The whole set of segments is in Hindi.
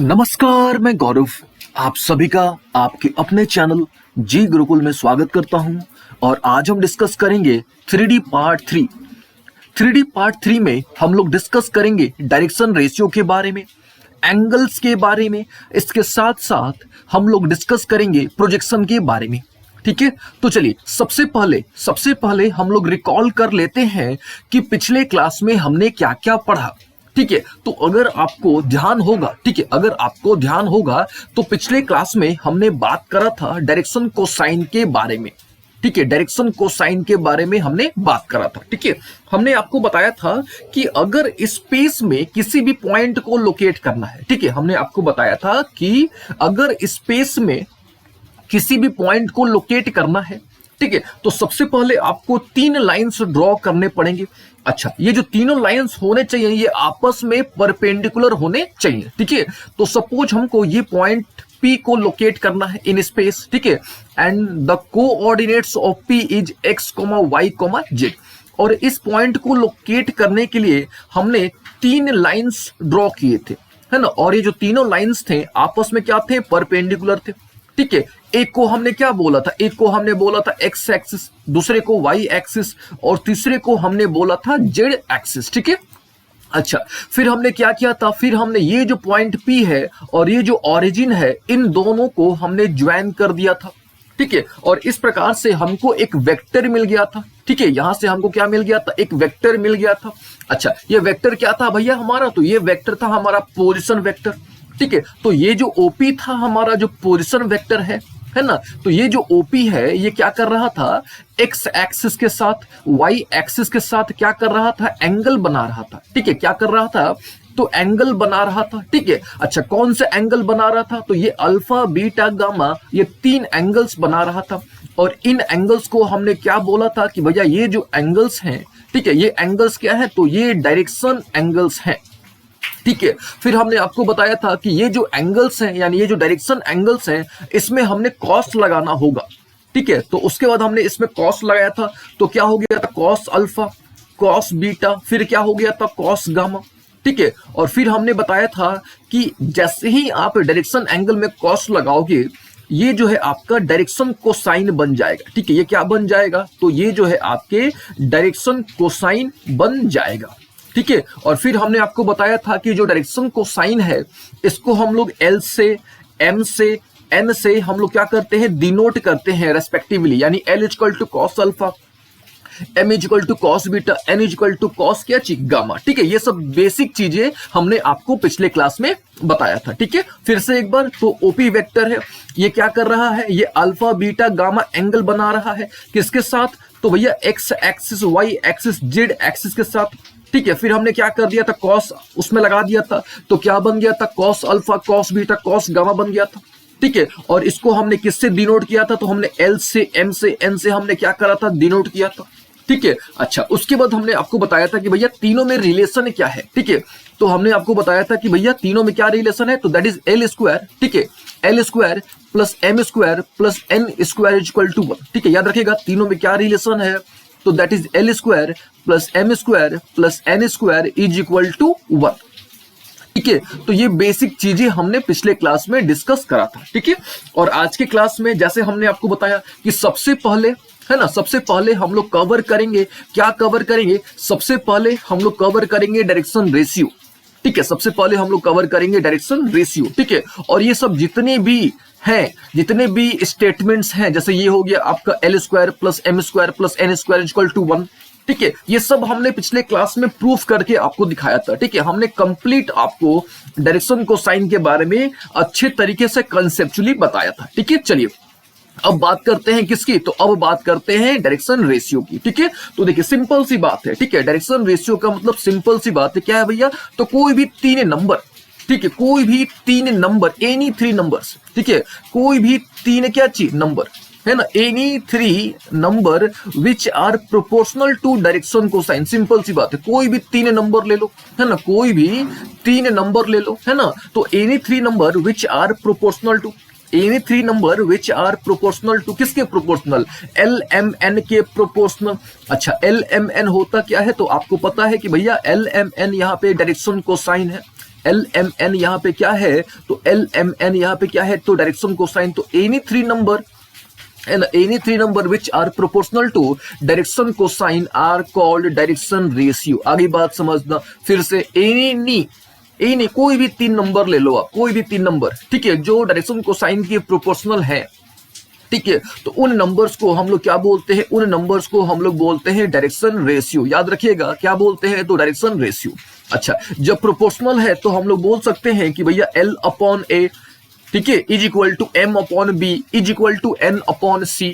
नमस्कार, मैं गौरव आप सभी का आपके अपने चैनल जी गुरुकुल में स्वागत करता हूं। और आज हम डिस्कस करेंगे 3D पार्ट 3। 3D पार्ट 3 में हम लोग डिस्कस करेंगे डायरेक्शन रेशियो के बारे में, एंगल्स के बारे में, इसके साथ साथ हम लोग डिस्कस करेंगे प्रोजेक्शन के बारे में। ठीक है, तो चलिए सबसे पहले हम लोग रिकॉल कर लेते हैं कि पिछले क्लास में हमने क्या क्या पढ़ा। ठीक है, तो अगर आपको ध्यान होगा तो पिछले क्लास में हमने बात करा था डायरेक्शन कोसाइन के बारे में। ठीक है, डायरेक्शन कोसाइन के बारे में हमने बात करा था। ठीक है, हमने आपको बताया था कि अगर स्पेस में किसी भी पॉइंट को लोकेट करना है, ठीक है, हमने आपको बताया था कि अगर स्पेस में किसी भी पॉइंट को लोकेट करना है, ठीक है, तो सबसे पहले आपको 3 लाइंस ड्रॉ करने पड़ेंगे। अच्छा, ये जो तीनों लाइंस होने चाहिए ये आपस में परपेंडिकुलर होने चाहिए। ठीक है, तो सपोज हमको ये पॉइंट P को लोकेट करना है इन स्पेस। ठीक है, and the coordinates of P is x, y, z। और इस पॉइंट को लोकेट करने के लिए हमने 3 लाइंस ड्रॉ किए थे, है ना। और ये जो तीनों लाइंस थे आपस में क्या थे, परपेंडिकुलर थे। ठीक है, एक को हमने क्या बोला था, एक को हमने बोला था एक्स एक्सिस, दूसरे को वाई एक्सिस और तीसरे को हमने बोला था जेड एक्सिस। ठीक है, अच्छा, फिर हमने क्या किया था, फिर हमने ये जो पॉइंट P है और ये जो ओरिजिन है इन दोनों को हमने ज्वाइन कर दिया था। ठीक है, और इस प्रकार से हमको एक वेक्टर मिल गया था। ठीक है, यहां से हमको क्या मिल गया था, एक वेक्टर मिल गया था। अच्छा, ये वेक्टर क्या था भैया हमारा, तो ये वेक्टर था हमारा पोजीशन वेक्टर। ठीक है, तो ये जो OP था हमारा जो पोजीशन वेक्टर है ना, तो ये जो OP है ये क्या कर रहा था, एक्स एक्सिस के साथ वाई एक्सिस के साथ क्या कर रहा था, एंगल बना रहा था। ठीक है, क्या कर रहा था, तो एंगल बना रहा था। ठीक है, अच्छा, कौन से एंगल बना रहा था, तो ये अल्फा बीटा गामा, ये 3 एंगल्स बना रहा था। और इन एंगल्स को हमने क्या बोला था कि भैया ये जो एंगल्स हैं, ठीक है, ये एंगल्स क्या है, तो ये डायरेक्शन एंगल्स हैं। ठीक है, फिर हमने आपको बताया था कि ये जो एंगल्स हैं यानी ये जो डायरेक्शन एंगल्स हैं इसमें हमने कॉस लगाना होगा। ठीक है, तो उसके बाद हमने इसमें कॉस लगाया था, तो क्या हो गया था, कॉस अल्फा, कॉस बीटा, फिर क्या हो गया था, कॉस गामा। ठीक है, और फिर हमने बताया था कि जैसे ही आप डायरेक्शन एंगल में कॉस लगाओगे ये जो है आपका डायरेक्शन कोसाइन बन जाएगा। ठीक है, ये क्या बन जाएगा, तो ये जो है आपके डायरेक्शन कोसाइन बन जाएगा। ठीक है, और फिर हमने आपको बताया था कि जो डायरेक्शन कोसाइन है इसको हम लोग L से, M से, N से हम लोग क्या करते हैं, डिनोट करते हैं रेस्पेक्टिवली, यानी L equal to cos alpha, M equal to cos beta, N equal to cos क्या ची गामा। ठीक है, ये सब बेसिक चीजें हमने आपको पिछले क्लास में बताया था। ठीक है, फिर से एक बार, तो OP वेक्टर है, ये क्या कर रहा है, ये अल्फा बीटा गामा एंगल बना रहा है किसके साथ, तो भैया x axis, y axis, z axis के साथ। ठीक है, फिर हमने क्या कर दिया था, कॉस उसमें लगा दिया था, तो क्या बन गया था, cos alpha, cos beta, cos gamma बन गया था। ठीक है, और इसको हमने किससे डिनोट किया था, तो हमने L से, M से, N से हमने क्या करा था, डिनोट किया था। ठीक है, अच्छा, उसके बाद हमने आपको बताया था कि भैया तीनों में रिलेशन क्या है। ठीक है, तो हमने आपको बताया था कि भैया तीनों में क्या रिलेशन है, तो दैट इज L स्क्वायर। ठीक है, L square plus M square plus N square equal to 1। ठीक है, याद रखिएगा तीनों में क्या रिलेशन है, तो that is L square plus M square plus N square is equal to 1। ठीक है, तो ये बेसिक चीजें हमने पिछले क्लास में डिस्कस करा था। ठीक है, और आज के क्लास में जैसे हमने आपको बताया कि सबसे पहले, है ना, सबसे पहले हम लोग कवर करेंगे, क्या कवर करेंगे, सबसे पहले हम लोग कवर करेंगे डायरेक्शन रेशियो। ठीक है, सबसे पहले हम लोग कवर करेंगे डायरेक्शन रेशियो। ठीक है, और ये सब जितने भी स्टेटमेंट्स हैं, जैसे ये हो गया आपका L square plus M square plus N square equal to 1। ठीक है, ये सब हमने पिछले क्लास में प्रूफ करके आपको दिखाया था। ठीक है, हमने कंप्लीट आपको डायरेक्शन कोसाइन के बारे में अच्छे तरीके से कंसेप्चुअली बताया था। ठीक है, चलिए अब बात करते हैं किसकी, तो अब बात करते हैं डायरेक्शन रेशियो की। ठीक है, तो देखिए सिंपल सी बात है। ठीक है, डायरेक्शन रेशियो का मतलब सिंपल सी बात है, क्या है भैया, तो कोई भी 3 नंबर, ठीक है, कोई भी 3 नंबर, एनी 3 नंबर्स, ठीक है, कोई भी 3 क्या चीज नंबर, है ना, any 3 number which are proportional to direction cosine. Simple सी बात है, कोई भी 3 नंबर ले लो, है ना, कोई भी 3 नंबर ले लो, है ना, तो any 3 number which are proportional to, any 3 number which are proportional to, किसके प्रोपोर्शनल, LMN के प्रोपोर्शनल। अच्छा, LMN होता क्या है, तो आपको पता है कि भैया LMN यहाँ पे डायरेक्शन कोसाइन है। एल एम एन यहाँ पे क्या है, तो एल एम एन यहाँ पे क्या है, तो डायरेक्शन कोसाइन, तो any three number and any three number which are proportional to direction cosine are called direction ratio। आगे बात समझना फिर से, एनी कोई भी तीन नंबर ले लो आप, कोई भी तीन नंबर, ठीक है, जो डायरेक्शन कोसाइन के प्रोपोर्शनल है, ठीक है, तो उन नंबर्स को हम लोग क्या बोलते हैं, उन नंबर्स को हम लोग बोलते हैं डायरेक्शन रेशियो। याद रखिएगा क्या बोलते हैं, तो डायरेक्शन रेशियो। अच्छा, जब प्रोपोर्शनल है तो हम लोग बोल सकते हैं कि भैया L अपॉन A, ठीक है, is equal to M upon B is equal to N upon C,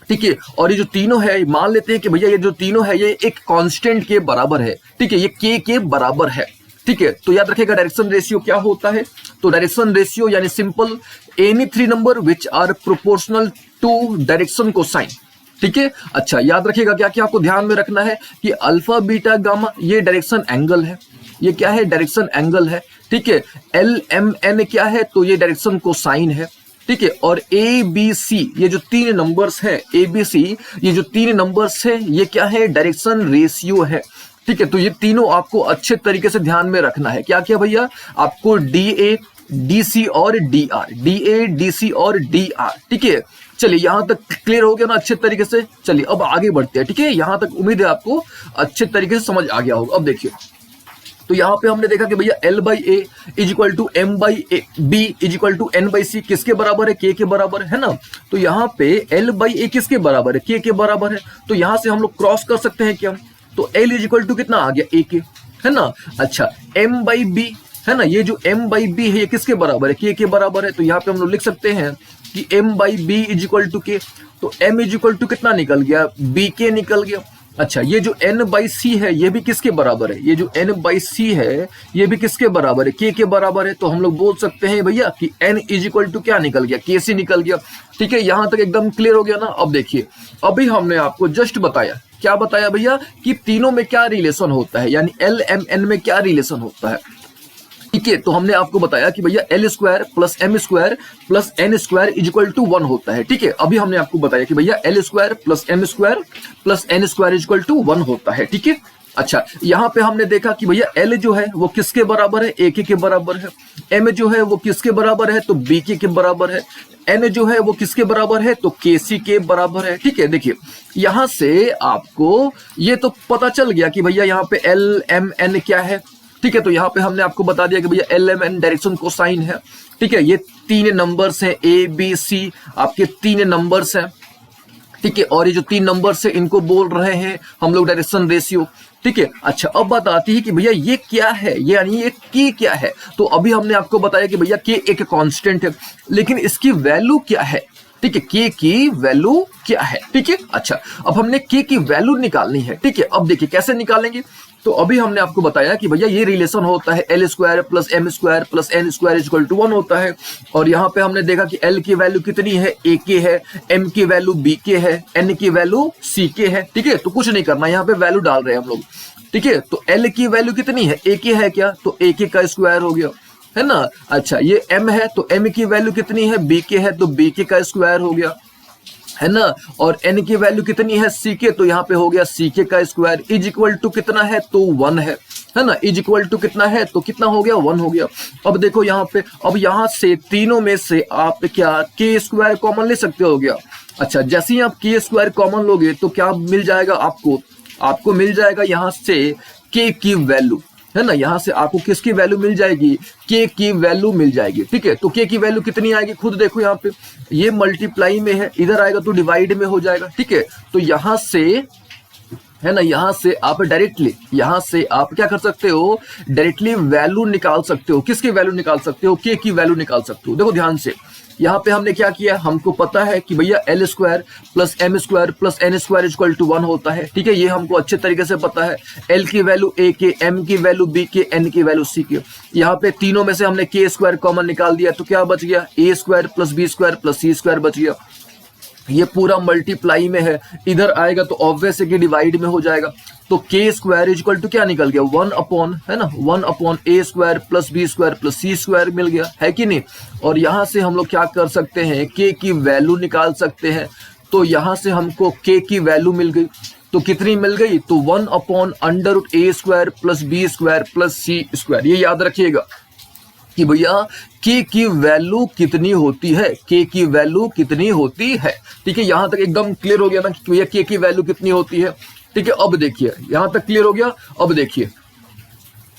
ठीक है। और ये जो तीनों है, मान लेते हैं कि भैया ये जो तीनों है ये एक कांस्टेंट के बराबर है, ठीक है, ये K के बराबर है, ठीक है। तो याद रखिएगा डायरेक्शन रेशियो क्या होता है, तो डायरेक्शन रेशियो यानी simple any three number which are proportional to direction cosine, ठीक है। अच्छा, याद रखिएगा क्या क्या आपको ध्यान में रखना है कि अल्फा बीटा गामा ये डायरेक्शन एंगल है, ये क्या है, डायरेक्शन एंगल है, ठीक है। एल एम एन क्या है, तो ये डायरेक्शन कोसाइन है, ठीक है। और ए बी सी ये जो तीन नंबर्स है, ए बी सी ये जो तीन नंबर्स है ये क्या है, डायरेक्शन रेशियो है, ठीक है। तो ये तीनों आपको अच्छे तरीके से ध्यान में रखना है। क्या क्या भैया, आपको डी ए डी सी और d r, d a d c और डी आर, ठीक है। चलिए यहां तक क्लियर हो गया ना अच्छे तरीके से। चलिए अब आगे बढ़ते हैं, ठीक है। यहां तक उम्मीद है आपको अच्छे तरीके से समझ आ गया होगा। अब देखिए, तो यहां पे हमने देखा कि भैया L by A is equal to M by B is equal to N by C किसके बराबर है, K के बराबर है ना। तो यहाँ पे L बाई ए किसके बराबर है, K के बराबर है। तो यहां से हम लोग क्रॉस कर सकते हैं क्या, तो L इज इक्वल टू कितना आ गया, A के, है ना। अच्छा, M बाई बी है ना, ये जो M बाई बी है ये किसके बराबर है, K के बराबर है। तो यहाँ पे हम लोग लिख सकते हैं कि M by B is equal to K, तो M इज इक्वल टू कितना निकल गया, BK निकल गया। अच्छा, ये जो N बाई सी है ये भी किसके बराबर है, ये जो N बाई सी है ये भी किसके बराबर है, K के बराबर है। तो हम लोग बोल सकते हैं भैया कि N इज इक्वल टू क्या निकल गया, KC निकल गया, ठीक है। यहां तक एकदम क्लियर हो गया ना। अब देखिए, अभी हमने आपको जस्ट बताया, क्या बताया भैया, कि तीनों में क्या रिलेशन होता है, यानी L M N में क्या रिलेशन होता है, ठीक है। तो हमने आपको बताया कि भैया L square plus M square plus N square is equal to 1 होता है, ठीक है। अभी हमने आपको बताया कि भैया L square plus M square plus N square is equal to 1 होता है, ठीक है। अच्छा, यहाँ पे हमने देखा कि भैया L जो है वो किसके बराबर है, AK के बराबर है। M जो है वो किसके बराबर है, तो BK के बराबर है। N जो है वो किसके बराबर है, तो KC के बराबर है, ठीक है। देखिए यहां से आपको ये तो पता चल गया कि भैया यहाँ पे L M N क्या है, ठीक है। तो यहाँ पे हमने आपको बता दिया कि भैया L M N direction cosine है, ठीक है। ये तीन नंबर्स हैं, A B C आपके तीन नंबर्स हैं, ठीक है। और ये जो तीन नंबर्स हैं इनको बोल रहे हैं हम लोग डायरेक्शन रेशियो, ठीक है। अच्छा, अब बात आती है कि भैया ये क्या है, ये यानी ये K क्या है। तो अभी हमने आपको बताया कि भैया K एक कांस्टेंट है, लेकिन इसकी वैल्यू क्या है, ठीक है, K की वैल्यू क्या है, ठीक है। अच्छा, अब हमने K की वैल्यू निकालनी है, ठीक है। अब देखिए कैसे निकालेंगे, तो अभी हमने आपको बताया कि भैया ये रिलेशन होता है L square plus M square plus N square is equal to 1 होता है। और यहाँ पे हमने देखा कि L की वैल्यू कितनी है, AK है, M की वैल्यू BK है, N की वैल्यू CK है, ठीक है। तो कुछ नहीं करना, यहाँ पे वैल्यू डाल रहे हैं हम लोग, ठीक है। तो L की वैल्यू कितनी है, AK है क्या, तो AK का स्क्वायर हो गया, है ना। अच्छा, ये M है तो M की वैल्यू कितनी है, BK है, तो BK का स्क्वायर हो गया, है ना। और N की वैल्यू कितनी है, CK, तो यहाँ पे हो गया CK का स्क्वायर इज इक्वल टू कितना है, तो 1 है ना। इज इक्वल टू कितना है, तो कितना हो गया, 1 हो गया। अब देखो यहाँ पे, अब यहाँ से तीनों में से आप क्या K स्क्वायर कॉमन ले सकते हो गया। अच्छा, जैसे ही आप K स्क्वायर कॉमन लोगे तो क्या मिल जाएगा आपको मिल जाएगा यहाँ से K की वैल्यू, है ना। यहां से आपको किसकी वैल्यू मिल जाएगी, K की वैल्यू मिल जाएगी, ठीक है। तो K की वैल्यू कितनी आएगी, खुद देखो यहाँ पे, ये मल्टीप्लाई में है, इधर आएगा तो डिवाइड में हो जाएगा, ठीक है। तो यहां से, है ना, यहां से आप डायरेक्टली, यहां से आप क्या कर सकते हो, डायरेक्टली वैल्यू निकाल सकते हो। किसकी वैल्यू निकाल सकते हो, K की वैल्यू निकाल सकते हो। देखो ध्यान से, यहाँ पे हमने क्या किया, हमको पता है कि भैया L square plus M square plus N square is equal to 1 होता है, ठीक है। ये हमको अच्छे तरीके से पता है। L की वैल्यू AK, M की वैल्यू BK, N की वैल्यू CK। यहाँ पे तीनों में से हमने K स्क्वायर कॉमन निकाल दिया, तो क्या बच गया, A square plus B square plus C square बच गया। ये पूरा मल्टीप्लाई में है, इधर आएगा तो ऑब्वियस है कि डिवाइड में हो जाएगा। तो K square is equal to क्या निकल गया, 1 अपॉन, है ना, 1 upon A square plus B square plus C square मिल गया, है कि नहीं। और यहां से हम लोग क्या कर सकते हैं, K की वैल्यू निकाल सकते हैं। तो यहां से हमको K की वैल्यू मिल गई, तो कितनी मिल गई, तो 1/√a² + b² + c²। ये याद रखिएगा कि भैया k की वैल्यू कितनी होती है, k की वैल्यू कितनी होती है। ठीक है, यहां तक एकदम क्लियर हो गया ना कि भैया k की वैल्यू कितनी होती है। ठीक है, अब देखिए यहां तक क्लियर हो गया। अब देखिए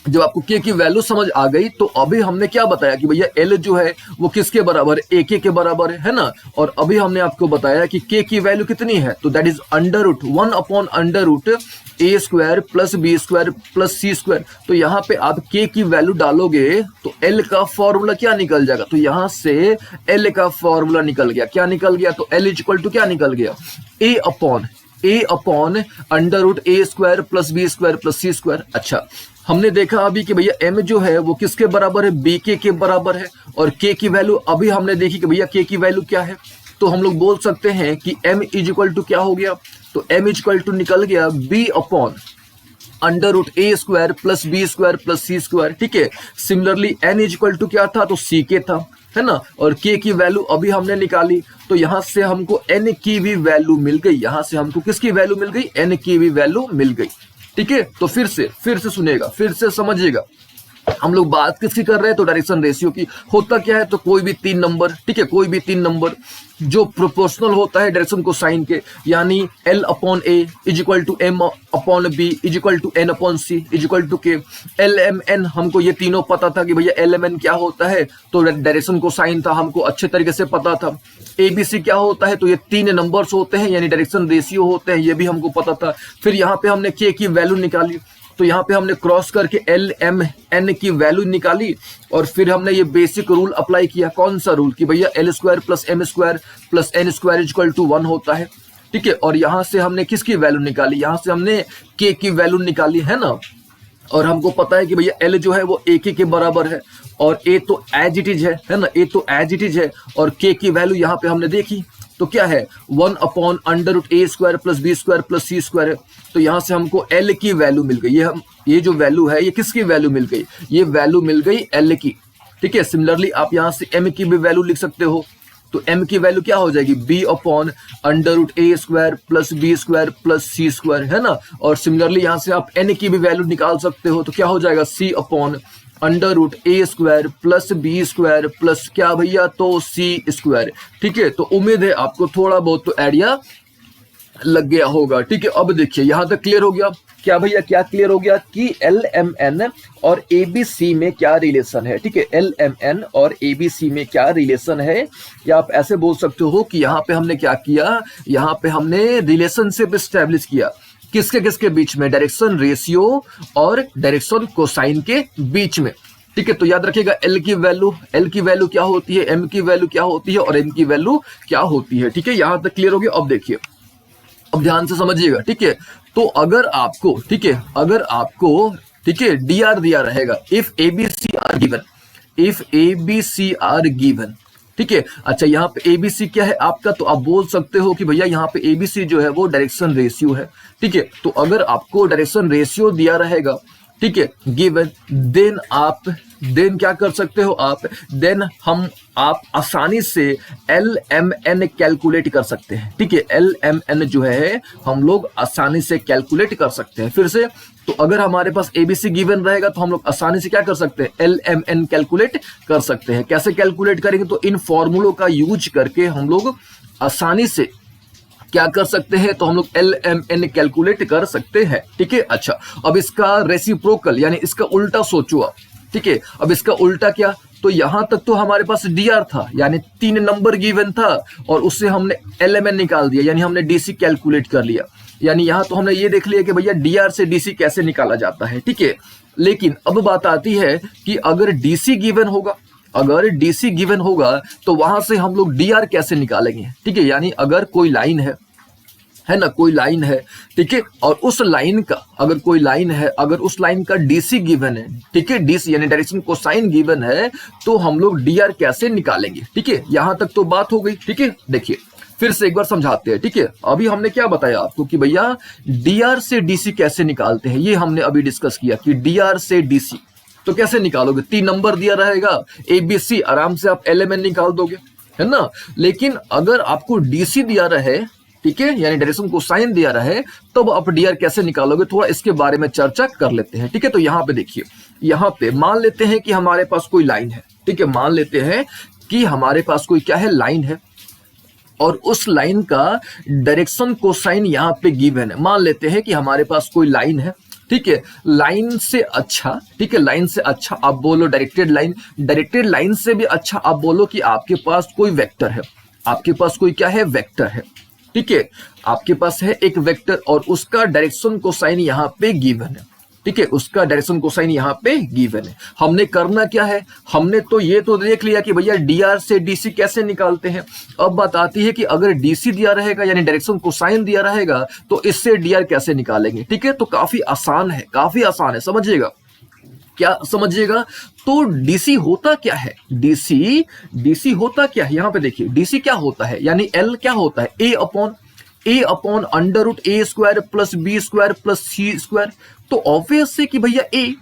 जब आपको k की वैल्यू समझ आ गई तो अभी हमने क्या बताया कि भैया l जो है वो किसके बराबर है, ak के बराबर है ना। और अभी हमने आपको बताया कि k की वैल्यू कितनी है, तो that is 1/√a² + b² + c²। तो यहाँ पे आप k की वैल्यू डालोगे तो l का फॉर्मूला क्या निकल जाएगा, तो यहाँ से l का फॉर्मूला निकल गया। क्या निकल गया, तो l = क्या निकल गया, a/√a² + b² + c²। अच्छा, हमने देखा अभी कि भैया m जो है वो किसके बराबर है, bk के बराबर है। और k की वैल्यू अभी हमने देखी कि भैया k की वैल्यू क्या है, तो हम लोग बोल सकते हैं कि m = क्या हो गया, तो m = निकल गया b/√a² + b² + c²। ठीक है, सिमिलरली n = क्या था, तो ck था, है ना। और k की वैल्यू अभी हमने निकाली, तो यहां से हमको n की भी वैल्यू मिल गई। यहां से हमको किसकी वैल्यू मिल गई, n की भी वैल्यू मिल गई। ठीक है, तो फिर से सुनिएगा, फिर से समझिएगा, हम लोग बात किसकी कर रहे हैं, तो डायरेक्शन रेशियो की। होता क्या है, तो कोई भी 3 नंबर, ठीक है, कोई भी 3 नंबर जो प्रोपोर्शनल होता है डायरेक्शन कोसाइन के, यानी L/A = M/B = N/C = K। LMN हमको ये तीनों पता था कि भैया LMN क्या होता है, तो डायरेक्शन कोसाइन था, हमको अच्छे तरीके से पता था। ABC क्या होता है, तो ये 3 नंबर्स होते हैं यानी डायरेक्शन रेशियो होते हैं, ये भी हमको पता था। फिर यहाँ पे हमने K की वैल्यू निकाली, तो यहाँ पे हमने क्रॉस करके LMN की वैल्यू निकाली। और फिर हमने ये बेसिक रूल अप्लाई किया। कौन सा रूल, कि भैया L² + M² + N² = 1 होता है। ठीक है, और यहाँ से हमने किसकी वैल्यू निकाली, यहाँ से हमने K की वैल्यू निकाली, है ना। और हमको पता है कि भैया L जो है वो AK के बराबर है और A तो एज इट इज है ना, A तो एज इट इज है। और K की वैल्यू यहाँ पे हमने देखी तो क्या है, 1/√a² + b² + c² है। तो यहाँ से हमको L की वैल्यू मिल गई। ये जो वैल्यू है ये किसकी वैल्यू मिल गई, ये वैल्यू मिल गई L की। ठीक है, सिमिलरली आप यहाँ से M की भी वैल्यू लिख सकते हो। तो M की वैल्यू क्या हो जाएगी, b/√a² + b² + c², है ना। और सिमिलरली यहाँ से आप N की भी वैल्यू निकाल सकते हो, तो क्या हो जाएगा, c/√a² + b² + क्या भैया, तो c²। ठीक है, तो उम्मीद है आपको थोड़ा बहुत तो आइडिया लग गया होगा। ठीक है, अब देखिए यहां तक क्लियर हो गया क्या भैया, क्या क्लियर हो गया कि LMN और ABC में क्या रिलेशन है। ठीक है, LMN और ABC में क्या रिलेशन है, या आप ऐसे बोल सकते हो कि यहाँ पे हमने क्या किया, यहाँ पे हमने रिलेशनशिप एस्टेब्लिश किया। किसके किसके बीच में, डायरेक्शन रेशियो और डायरेक्शन कोसाइन के बीच में। ठीक है, तो याद रखिएगा L की वैल्यू क्या होती है, M की वैल्यू क्या होती है और N की वैल्यू क्या होती है। ठीक है, यहां तक क्लियर हो गया। अब देखिए, अब ध्यान से समझिएगा। ठीक है, तो अगर आपको ठीक है DR दिया रहेगा, इफ ABC आर गिवन। ठीक है, अच्छा यहाँ पे ABC क्या है आपका, तो आप बोल सकते हो कि भैया यहाँ पे ABC जो है वो डायरेक्शन रेशियो है। ठीक है, तो अगर आपको डायरेक्शन रेशियो दिया रहेगा, ठीक है, गिवन, देन क्या कर सकते हो आप, आप आसानी से LMN कैलकुलेट कर सकते हैं। ठीक है, LMN जो है हम लोग आसानी से कैलकुलेट कर सकते हैं। फिर से, तो अगर हमारे पास ABC गिवन रहेगा तो हम लोग आसानी से क्या कर सकते हैं, LMN कैलकुलेट कर सकते हैं। कैसे कैलकुलेट करेंगे, तो इन फॉर्मूलों का यूज करके हम लोग आसानी से क्या कर सकते हैं, तो हम लोग LMN कैलकुलेट कर सकते हैं। ठीक है, अच्छा अब इसका रेसिप्रोकल यानी इसका उल्टा सोचो आप। ठीक है, अब इसका उल्टा क्या, तो यहां तक तो हमारे पास DR था यानी 3 नंबर गिवन था और उससे हमने LMN निकाल दिया यानी हमने DC कैलकुलेट कर लिया। यानी यहां तो हमने ये देख लिया कि भैया DR से DC कैसे निकाला जाता है। ठीक है, लेकिन अब बात आती है कि अगर DC गिवन होगा तो वहां से हम लोग DR कैसे निकालेंगे। ठीक है, यानी अगर कोई लाइन है ना, कोई लाइन है, ठीक है, और उस लाइन का अगर उस लाइन का DC गिवन है, ठीक है, DC यानी डायरेक्शन कोसाइन गिवन है, तो हम लोग DR कैसे निकालेंगे। ठीक है, यहां तक तो बात हो गई। ठीक है, देखिए फिर से एक बार समझाते हैं। ठीक है, अभी हमने क्या बताया आपको कि भैया DR से DC कैसे निकालते हैं, ये हमने अभी डिस्कस किया कि DR से DC तो कैसे निकालोगे, 3 नंबर दिया रहेगा ABC, आराम से आप LMN निकाल दोगे, है ना। लेकिन अगर आपको DC दिया रहे, ठीक है, यानी डायरेक्शन कोसाइन दिया रहे तब आप dr कैसे निकालोगे, थोड़ा इसके बारे में चर्चा कर लेते हैं। ठीक है, तो यहाँ पे देखिए, यहाँ पे मान लेते हैं कि हमारे पास कोई लाइन है। ठीक है, मान लेते हैं कि हमारे पास कोई क्या है, लाइन है, और उस लाइन का डायरेक्शन कोसाइन यहाँ पे गिवन है। मान लेते हैं कि हमारे पास कोई लाइन है। ठीक है, लाइन से अच्छा, ठीक है, लाइन से अच्छा आप बोलो डायरेक्टेड लाइन, डायरेक्टेड लाइन से भी अच्छा आप बोलो कि आपके पास कोई वेक्टर है, आपके पास कोई क्या है, वेक्टर है। ठीक है, आपके पास है एक वेक्टर और उसका डायरेक्शन कोसाइन यहाँ पे गिवन है। ठीक है, उसका डायरेक्शन कोसाइन यहाँ पे गिवन है। हमने करना क्या है, हमने तो ये तो देख लिया कि भैया dr से dc कैसे निकालते हैं। अब बात आती है कि अगर dc दिया रहेगा यानी डायरेक्शन कोसाइन दिया रहेगा तो इससे dr कैसे निकालेंगे। ठीक है, तो काफी आसान है, काफी आसान है, समझिएगा, क्या समझिएगा। तो डीसी होता क्या है, डीसी होता क्या है, यहां पे देखिए डीसी क्या होता है, यानी एल क्या होता है, A upon under root A square plus B square plus C square. तो ऑब्वियस है कि भैया ए,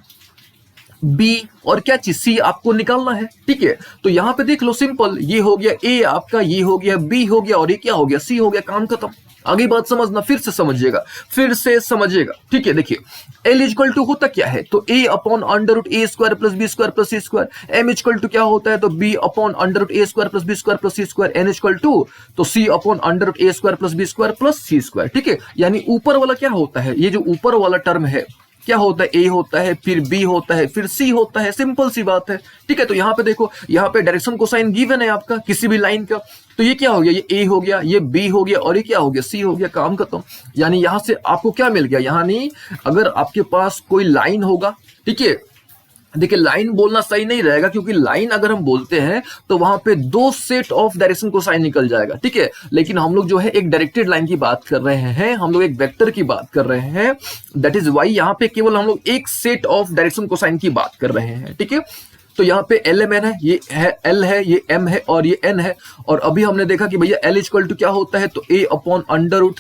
बी और क्या चीज सी आपको निकालना है। ठीक है, तो यहां पे देख लो, सिंपल, ये हो गया ए आपका, ये हो गया बी हो गया और ये क्या हो गया, सी हो गया, काम खत्म। आगे बात समझना, फिर से समझिएगा, फिर से समझिएगा। ठीक है, देखिए एल इजक्वल टू होता क्या है, तो A upon under root A square plus B square plus C square. M is equal to क्या होता है, तो B upon under root A square plus B square plus C square. N is equal to तो C upon under root A square plus B square plus C square. ठीक है, यानी ऊपर वाला क्या होता है, ये जो ऊपर वाला टर्म है क्या होता है, ए होता है, फिर बी होता है, फिर सी होता है, सिंपल सी बात है। ठीक है, तो यहाँ पे देखो, यहाँ पे डायरेक्शन कोसाइन गिवन है आपका किसी भी लाइन का, तो ये क्या हो गया, ये ए हो गया, ये बी हो गया और ये क्या हो गया, सी हो गया, काम खत्म। यानी यहां से आपको क्या मिल गया, यानी अगर आपके पास कोई लाइन होगा, ठीक है, देखिए लाइन बोलना सही नहीं रहेगा क्योंकि लाइन अगर हम बोलते हैं तो वहां पे दो सेट ऑफ डायरेक्शन कोसाइन निकल जाएगा। ठीक है, लेकिन हम लोग जो है एक डायरेक्टेड लाइन की बात कर रहे हैं, हम लोग एक वेक्टर की बात कर रहे हैं, दैट इज वाई यहाँ पे केवल हम लोग एक सेट ऑफ डायरेक्शन कोसाइन की बात कर रहे हैं। ठीक है, तो यहाँ पे एल एम एन है, ये है एल है, ये एम है और ये एन है। और अभी हमने देखा कि भैया एल इक्वल टू क्या होता है, तो A upon under root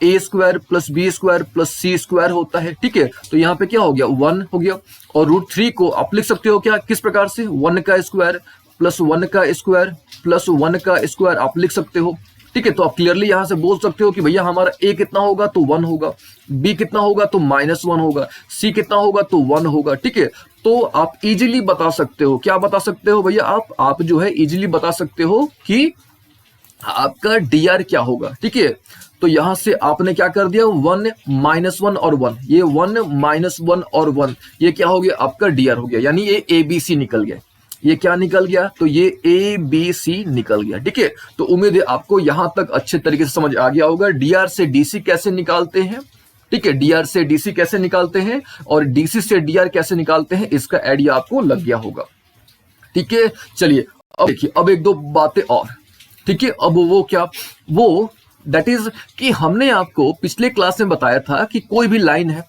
A square plus B square plus C square होता है। ठीक है, तो यहाँ पे क्या हो गया, 1 हो गया। और रूट 3 को आप लिख सकते हो क्या, किस प्रकार से, 1 का स्क्वायर प्लस 1 का स्क्वायर प्लस 1 का स्क्वायर आप लिख सकते हो। ठीक है, तो आप क्लियरली यहां से बोल सकते हो कि भैया हमारा ए कितना होगा, तो 1 होगा, बी कितना होगा, तो -1 होगा, सी कितना होगा, तो 1 होगा। ठीक है, तो आप इजीली बता सकते हो, क्या बता सकते हो भैया, आप जो है इजीली बता सकते हो कि आपका dr क्या होगा। ठीक है, तो यहां से आपने क्या कर दिया, 1 -1 और 1, ये 1 -1 और 1, ये क्या हो गया, आपका dr हो गया, यानी ये ABC निकल गया। ये क्या निकल गया, तो ये ABC निकल गया। ठीक है, तो उम्मीद है आपको यहां तक अच्छे तरीके से समझ आ गया होगा dr से dc कैसे निकालते हैं। ठीक है, dr से dc कैसे निकालते हैं और dc से dr कैसे निकालते हैं, इसका आइडिया आपको लग गया होगा। ठीक है, चलिए अब देखिए, अब एक दो बातें और। ठीक है, अब वो क्या, वो दैट इज कि हमने आपको पिछले क्लास में बताया था कि कोई भी लाइन है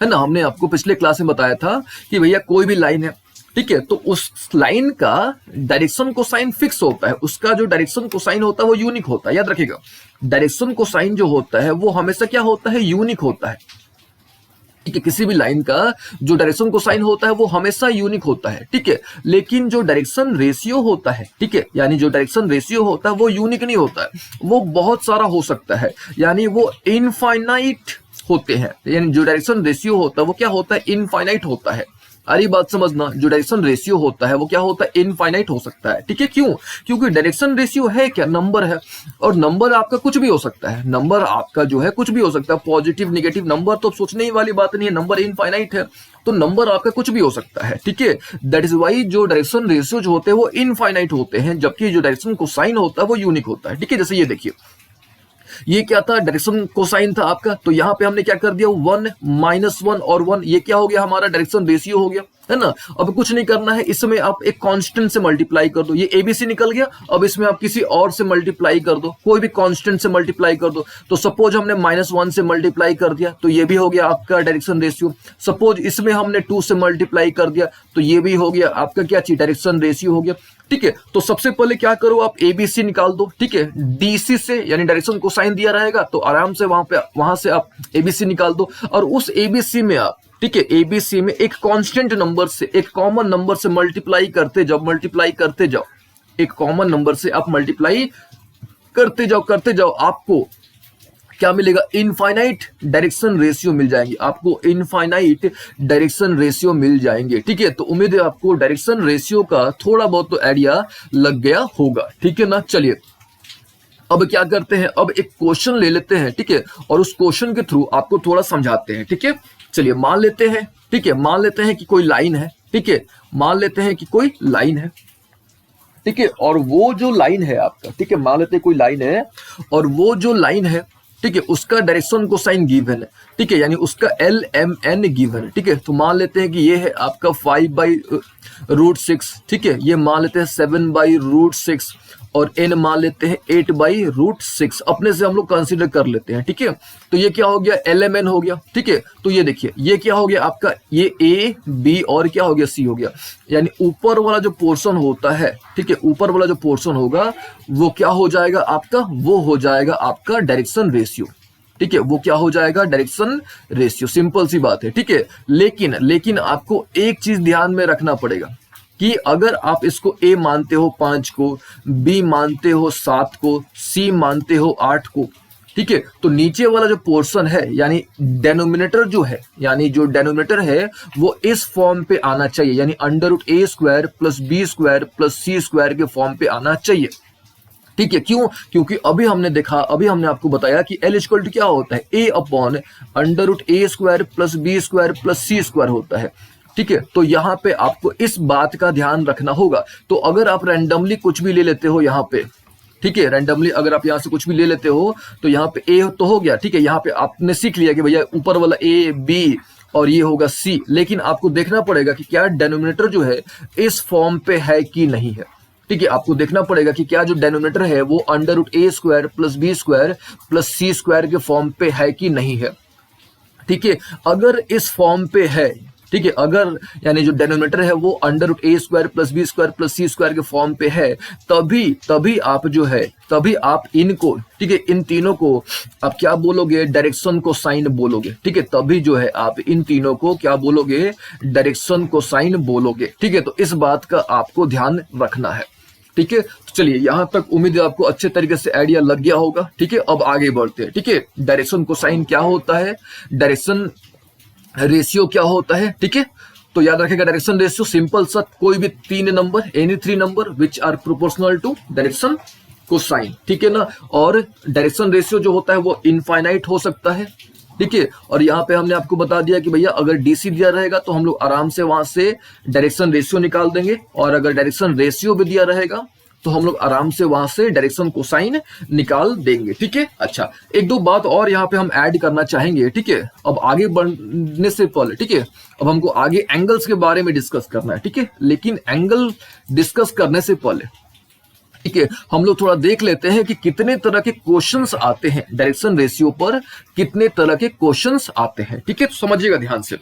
ना, हमने आपको पिछले क्लास में बताया था कि भैया कोई भी लाइन है। ठीक है, तो उस लाइन का डायरेक्शन कोसाइन फिक्स होता है, उसका जो डायरेक्शन कोसाइन होता है वो यूनिक होता है। याद रखिएगा, डायरेक्शन कोसाइन जो होता है वो हमेशा क्या होता है, यूनिक होता है। ठीक है, किसी भी लाइन का जो डायरेक्शन कोसाइन होता है वो हमेशा यूनिक होता है। ठीक है, लेकिन जो डायरेक्शन रेशियो होता है, ठीक है, यानी जो डायरेक्शन रेशियो होता है वो यूनिक नहीं होता है, वो बहुत सारा हो सकता है, यानी वो इनफाइनाइट होते हैं। यानी जो डायरेक्शन रेशियो होता है वो क्या होता है, इनफाइनाइट होता है। अरे बात समझना, जो डायरेक्शन रेशियो होता है वो क्या होता है, इनफाइनाइट हो सकता है। ठीक है, क्यों, क्योंकि डायरेक्शन रेशियो है क्या, नंबर है, और नंबर आपका कुछ भी हो सकता है, नंबर आपका जो है कुछ भी हो सकता है, पॉजिटिव नेगेटिव नंबर तो सोचने ही वाली बात नहीं है, नंबर इनफाइनाइट है, तो नंबर आपका कुछ भी हो सकता है। ठीक है, दैट इज वाई जो डायरेक्शन रेशियो जो होते हैं वो इनफाइनाइट होते हैं, जबकि जो डायरेक्शन कोसाइन होता है वो यूनिक होता है। ठीक है, जैसे ये देखिए, ये क्या था, डायरेक्शन कोसाइन था आपका, तो यहां पे हमने क्या कर दिया, 1 -1 और 1, ये क्या हो गया, हमारा डायरेक्शन रेशियो हो गया, है ना। अब कुछ नहीं करना है, इसमें आप एक कांस्टेंट से मल्टीप्लाई कर दो, ये ABC निकल गया। अब इसमें आप किसी और से मल्टीप्लाई कर दो, कोई भी कांस्टेंट से मल्टीप्लाई कर दो। तो सपोज हमने -1 से मल्टीप्लाई कर दिया, तो ये भी हो गया आपका डायरेक्शन रेशियो। सपोज इसमें हमने 2 से मल्टीप्लाई कर दिया, तो ये भी हो गया आपका क्या चीज, डायरेक्शन रेशियो हो गया। ठीक है, तो सबसे पहले क्या करो, आप ABC निकाल दो। ठीक है, DC से यानी डायरेक्शन कोसाइन दिया रहेगा तो आराम से वहां से आप ABC निकाल दो, और उस ABC में आप, ठीक है, ABC में एक कांस्टेंट नंबर से, एक कॉमन नंबर से मल्टीप्लाई करते जाओ, एक कॉमन नंबर से आप मल्टीप्लाई करते जाओ, आपको क्या मिलेगा, इनफाइनाइट डायरेक्शन रेशियो मिल जाएंगे आपको, इनफाइनाइट डायरेक्शन रेशियो मिल जाएंगे। ठीक है, तो उम्मीद है आपको डायरेक्शन रेशियो का थोड़ा बहुत तो आइडिया लग गया होगा। ठीक है ना, चलिए अब क्या करते हैं, अब एक क्वेश्चन ले लेते हैं। ठीक है, और उस क्वेश्चन के थ्रू आपको थोड़ा समझाते हैं। ठीक है, चलिए मान लेते हैं, ठीक है, मान लेते हैं कि कोई लाइन है। ठीक है, मान लेते हैं कि कोई लाइन है। ठीक है, और वो जो लाइन है आपका, ठीक है, मान लेते हैं कोई लाइन है और वो जो लाइन है, ठीक है, उसका डायरेक्शन कोसाइन गिवन है। ठीक है, यानी उसका LMN गिवन है। ठीक है, तो मान लेते हैं कि ये है आपका 5/√6। ठीक है, ये मान लेते हैं 7/√6 और n मान लेते हैं 8/√6। अपने से हम लोग कंसीडर कर लेते हैं। ठीक है, तो ये क्या हो गया, LMN हो गया। ठीक है, तो ये देखिए ये क्या हो गया आपका, ये A B और क्या हो गया C हो गया। यानी ऊपर वाला जो पोर्शन होता है, ठीक है, ऊपर वाला जो पोर्शन होगा वो क्या हो जाएगा आपका, वो हो जाएगा आपका डायरेक्शन रेशियो। ठीक है, वो क्या हो जाएगा, डायरेक्शन रेशियो। सिंपल सी बात है। ठीक है, लेकिन आपको एक चीज ध्यान में रखना पड़ेगा कि अगर आप इसको A मानते हो 5 को, B मानते हो 7 को, C मानते हो 8 को, ठीक है, तो नीचे वाला जो पोर्शन है यानी डेनोमिनेटर जो है, यानी जो डेनोमिनेटर है वो इस फॉर्म पे आना चाहिए, यानी √A² + B² + C² के फॉर्म पे आना चाहिए। ठीक है, क्यों, क्योंकि अभी हमने देखा, अभी हमने आपको बताया कि L = क्या होता है, A/√A² + B² + C² होता है। ठीक है, तो यहाँ पे आपको इस बात का ध्यान रखना होगा। तो अगर आप रैंडमली कुछ भी ले लेते हो यहाँ पे, ठीक है, रैंडमली अगर आप यहाँ से कुछ भी ले लेते हो तो यहाँ पे A तो हो गया। ठीक है, यहाँ पे आपने सीख लिया कि भैया ऊपर वाला A B और ये होगा C, लेकिन आपको देखना पड़ेगा कि क्या डेनोमिनेटर जो है इस फॉर्म पे है कि नहीं है। ठीक है, आपको देखना पड़ेगा कि क्या जो डेनोमिनेटर है वो √A² + B² + C² के फॉर्म पे है कि नहीं है। ठीक है, अगर इस फॉर्म पे है, ठीक है, अगर यानी जो डेनोमिनेटर है वो √A² + B² + C² के फॉर्म पे है, तभी आप जो है, तभी आप इनको, ठीक है, इन तीनों को आप क्या बोलोगे, डायरेक्शन को साइन बोलोगे। ठीक है, तभी जो है आप इन तीनों को क्या बोलोगे, डायरेक्शन को साइन बोलोगे। ठीक है, तो इस बात का आपको ध्यान रखना है। ठीक है, तो चलिए यहां तक उम्मीद है आपको अच्छे तरीके से आइडिया लग गया होगा। ठीक है, अब आगे बढ़ते हैं। ठीक है, डायरेक्शन कोसाइन क्या होता है, डायरेक्शन रेशियो क्या होता है। ठीक है, तो याद रखेगा डायरेक्शन रेशियो सिंपल सा, कोई भी 3 number, any 3 number which are proportional to direction cosine. ठीक है ना, और डायरेक्शन रेशियो जो होता है वो इनफाइनाइट हो सकता है। ठीक है, और यहाँ पे हमने आपको बता दिया कि भैया अगर DC दिया रहेगा तो हम लोग आराम से वहां से डायरेक्शन रेशियो निकाल देंगे, और अगर डायरेक्शन रेशियो भी दिया रहेगा तो हम लोग आराम से वहां से डायरेक्शन कोसाइन निकाल देंगे। ठीक है, अच्छा एक दो बात और यहाँ पे हम ऐड करना चाहेंगे। ठीक है, अब आगे बढ़ने से पहले, ठीक है, अब हमको आगे एंगल्स के बारे में डिस्कस करना है। ठीक है, लेकिन एंगल डिस्कस करने से पहले, ठीक है, हम लोग थोड़ा देख लेते हैं कि कितने तरह के क्वेश्चंस आते हैं डायरेक्शन रेशियो पर, कितने तरह के क्वेश्चंस आते हैं। ठीक है, तो समझिएगा ध्यान से।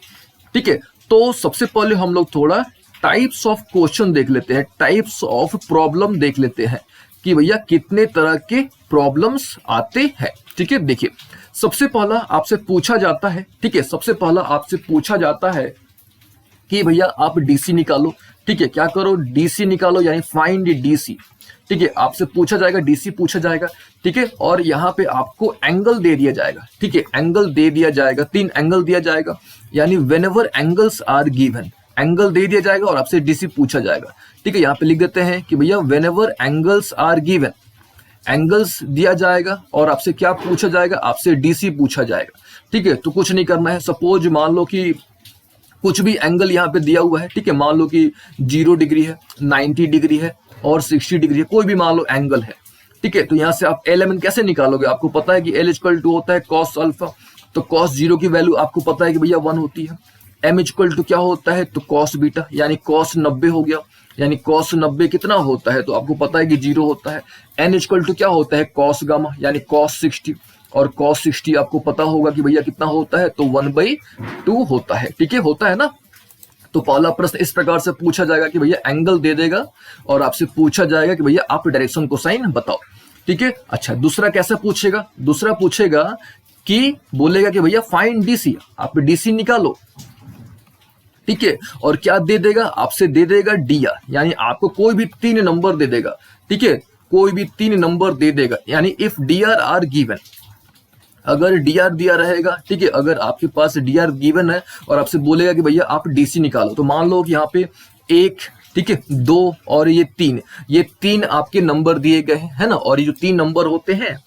ठीक है, तो सबसे पहले हम लोग थोड़ा टाइप्स ऑफ क्वेश्चन देख लेते हैं, टाइप्स ऑफ प्रॉब्लम देख लेते हैं कि भैया कितने तरह के प्रॉब्लम्स आते हैं। ठीक है, देखिए सबसे पहला आपसे पूछा जाता है, ठीक है, सबसे पहला आपसे पूछा जाता है कि भैया आप DC निकालो। ठीक है, क्या करो, DC निकालो, यानी फाइंड DC। ठीक है, आपसे पूछा जाएगा, DC पूछा जाएगा। ठीक है, और यहाँ पे आपको एंगल दे दिया जाएगा। ठीक है, एंगल दे दिया जाएगा, 3 एंगल दिया जाएगा, यानी whenever angles are given, angle दे दिया जाएगा और आपसे DC पूछा जाएगा। ठीक है, यहाँ पे लिख देते हैं कि भैया whenever angles are given, angles दिया जाएगा और आपसे क्या पूछा जाएगा, आपसे DC पूछा जाएगा। ठीक है, तो कुछ नहीं करना है, सपोज मान लो कि कुछ भी एंगल यहाँ पे दिया हुआ है। ठीक है, मान लो कि 0 डिग्री है, 90 डिग्री है और 60 डिग्री है, कोई भी मान लो एंगल है। ठीक है, तो यहाँ से आप LMN कैसे निकालोगे, आपको पता है कि L = होता है cos अल्फा, तो cos 0 की वैल्यू आपको पता है कि भैया 1 होती है। M = क्या होता है, तो cos बीटा, यानी cos 90 हो गया, यानी cos 90 कितना होता है, तो आपको पता है कि 0 होता है। N = क्या होता है, cos गामा, यानी cos 60, और cos 60 आपको पता होगा कि भैया कितना होता है, तो 1/2 होता है। ठीक है, होता है ना। तो पहला प्रश्न इस प्रकार से पूछा जाएगा कि भैया एंगल दे देगा और आपसे पूछा जाएगा कि भैया आप डायरेक्शन कोसाइन बताओ। ठीक है, अच्छा दूसरा कैसे पूछेगा, दूसरा पूछेगा कि बोलेगा कि भैया फाइंड DC, आप DC निकालो। ठीक है, और क्या दे देगा, आपसे दे देगा DR, यानी आपको कोई भी 3 नंबर दे देगा। ठीक है, कोई भी 3 नंबर दे देगा, यानी इफ DR आर गिवन, अगर डीआर दिया रहेगा, ठीक है, अगर आपके पास डीआर गिवन है और आपसे बोलेगा कि भैया आप डीसी निकालो, तो मान लो कि यहाँ पे 1, ठीक है, 2 और ये 3, ये 3 आपके नंबर दिए गए हैं, है ना। और ये जो 3 नंबर होते हैं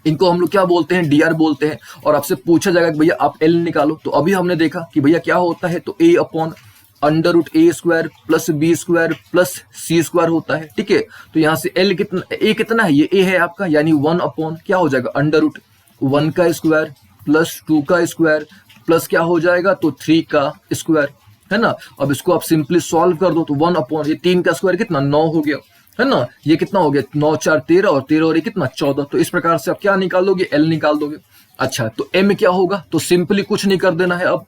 इनको हम लोग क्या बोलते हैं, डीआर बोलते हैं। और आपसे पूछा जाएगा कि भैया आप एल निकालो, तो अभी हमने देखा कि भैया क्या होता है, तो A upon under root A square plus B square plus C square होता है, ठीक है। तो यहाँ से एल कितना, ए कितना है, ये ए है आपका, यानी 1 अपॉन क्या हो जाएगा, अंडर रूट 1 का स्क्वायर प्लस 2 का स्क्वायर प्लस क्या हो जाएगा, तो 3 का स्क्वायर, है ना। अब इसको आप सिंपली सॉल्व कर दो, तो 1 अपॉन ये 3 का स्क्वायर कितना, 9 हो गया, है ना। ये कितना हो गया, 9 4 13 और 13 और ये कितना 14। तो इस प्रकार से आप क्या निकाल दोगे, एल निकाल दोगे। अच्छा, तो एम क्या होगा, तो सिंपली कुछ नहीं कर देना है, अब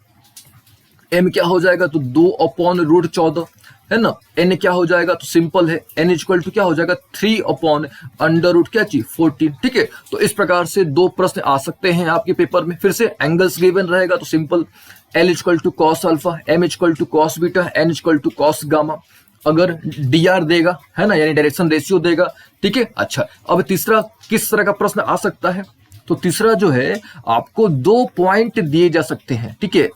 एम क्या हो जाएगा, तो 2 अपॉन रूट 14, है ना। एन क्या हो जाएगा, तो सिंपल है, एन इक्वल टू क्या हो जाएगा, 3 अपॉन अंडर रूट क्या चीज 14, ठीक है। तो इस प्रकार से 2 प्रश्न आ सकते हैं आपके पेपर में। फिर से एंगल्स गिवन रहेगा, तो simple L equal to cos alpha, M equal to cos beta, N equal to cos gamma. अगर डीआर देगा, है ना, यानी डायरेक्शन रेशियो देगा, ठीक है। अच्छा, अब तीसरा किस तरह का प्रश्न आ सकता है, तो तीसरा जो है आपको 2 पॉइंट दिए जा सकते हैं, ठीक है,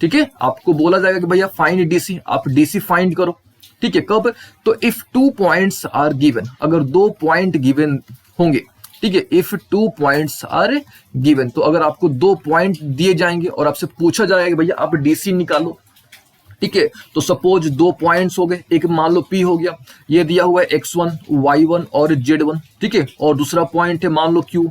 ठीक है। आपको बोला जाएगा कि भैया फाइंड डीसी, आप डीसी फाइंड करो, ठीक है। कब, तो इफ 2 पॉइंट्स आर गिवन, अगर 2 पॉइंट गिवन होंगे, ठीक है, इफ 2 पॉइंट्स आर गिवन, तो अगर आपको 2 पॉइंट दिए जाएंगे और आपसे पूछा जाएगा कि भैया आप डीसी निकालो, ठीक है। तो सपोज 2 पॉइंट्स हो गए, एक मान लो पी हो गया, ये दिया हुआ है x1 y1 और z1, ठीक है, और दूसरा पॉइंट है मान लो q,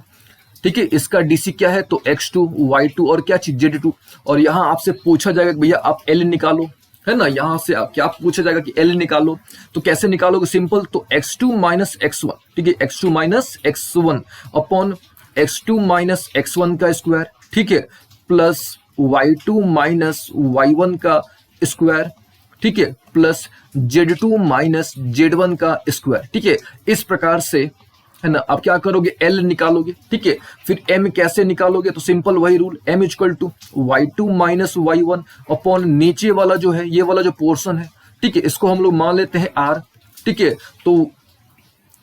ठीक है, इसका डीसी क्या है, तो x2 y2 और क्या चीज z2। और यहाँ आपसे पूछा जाएगा कि भैया आप एल निकालो, है ना। यहाँ से आप क्या पूछा जाएगा कि एल निकालो, तो कैसे निकालोगे, सिंपल, तो x2 माइनस x1, ठीक है, x2 minus x1 upon x2 minus x1 का स्क्वायर, ठीक है, प्लस y2 माइनस y1 का स्क्वायर, ठीक है, प्लस z2 माइनस z1 का स्क्वायर, ठीक है। इस प्रकार से, है ना, आप क्या करोगे, एल निकालोगे, ठीक है। फिर एम कैसे निकालोगे, तो सिंपल वही rule, M equal to y2 minus y1 upon नीचे वाला जो है, ये वाला जो पोर्शन है, ठीक है, इसको हम लोग मान लेते हैं r, ठीक है। तो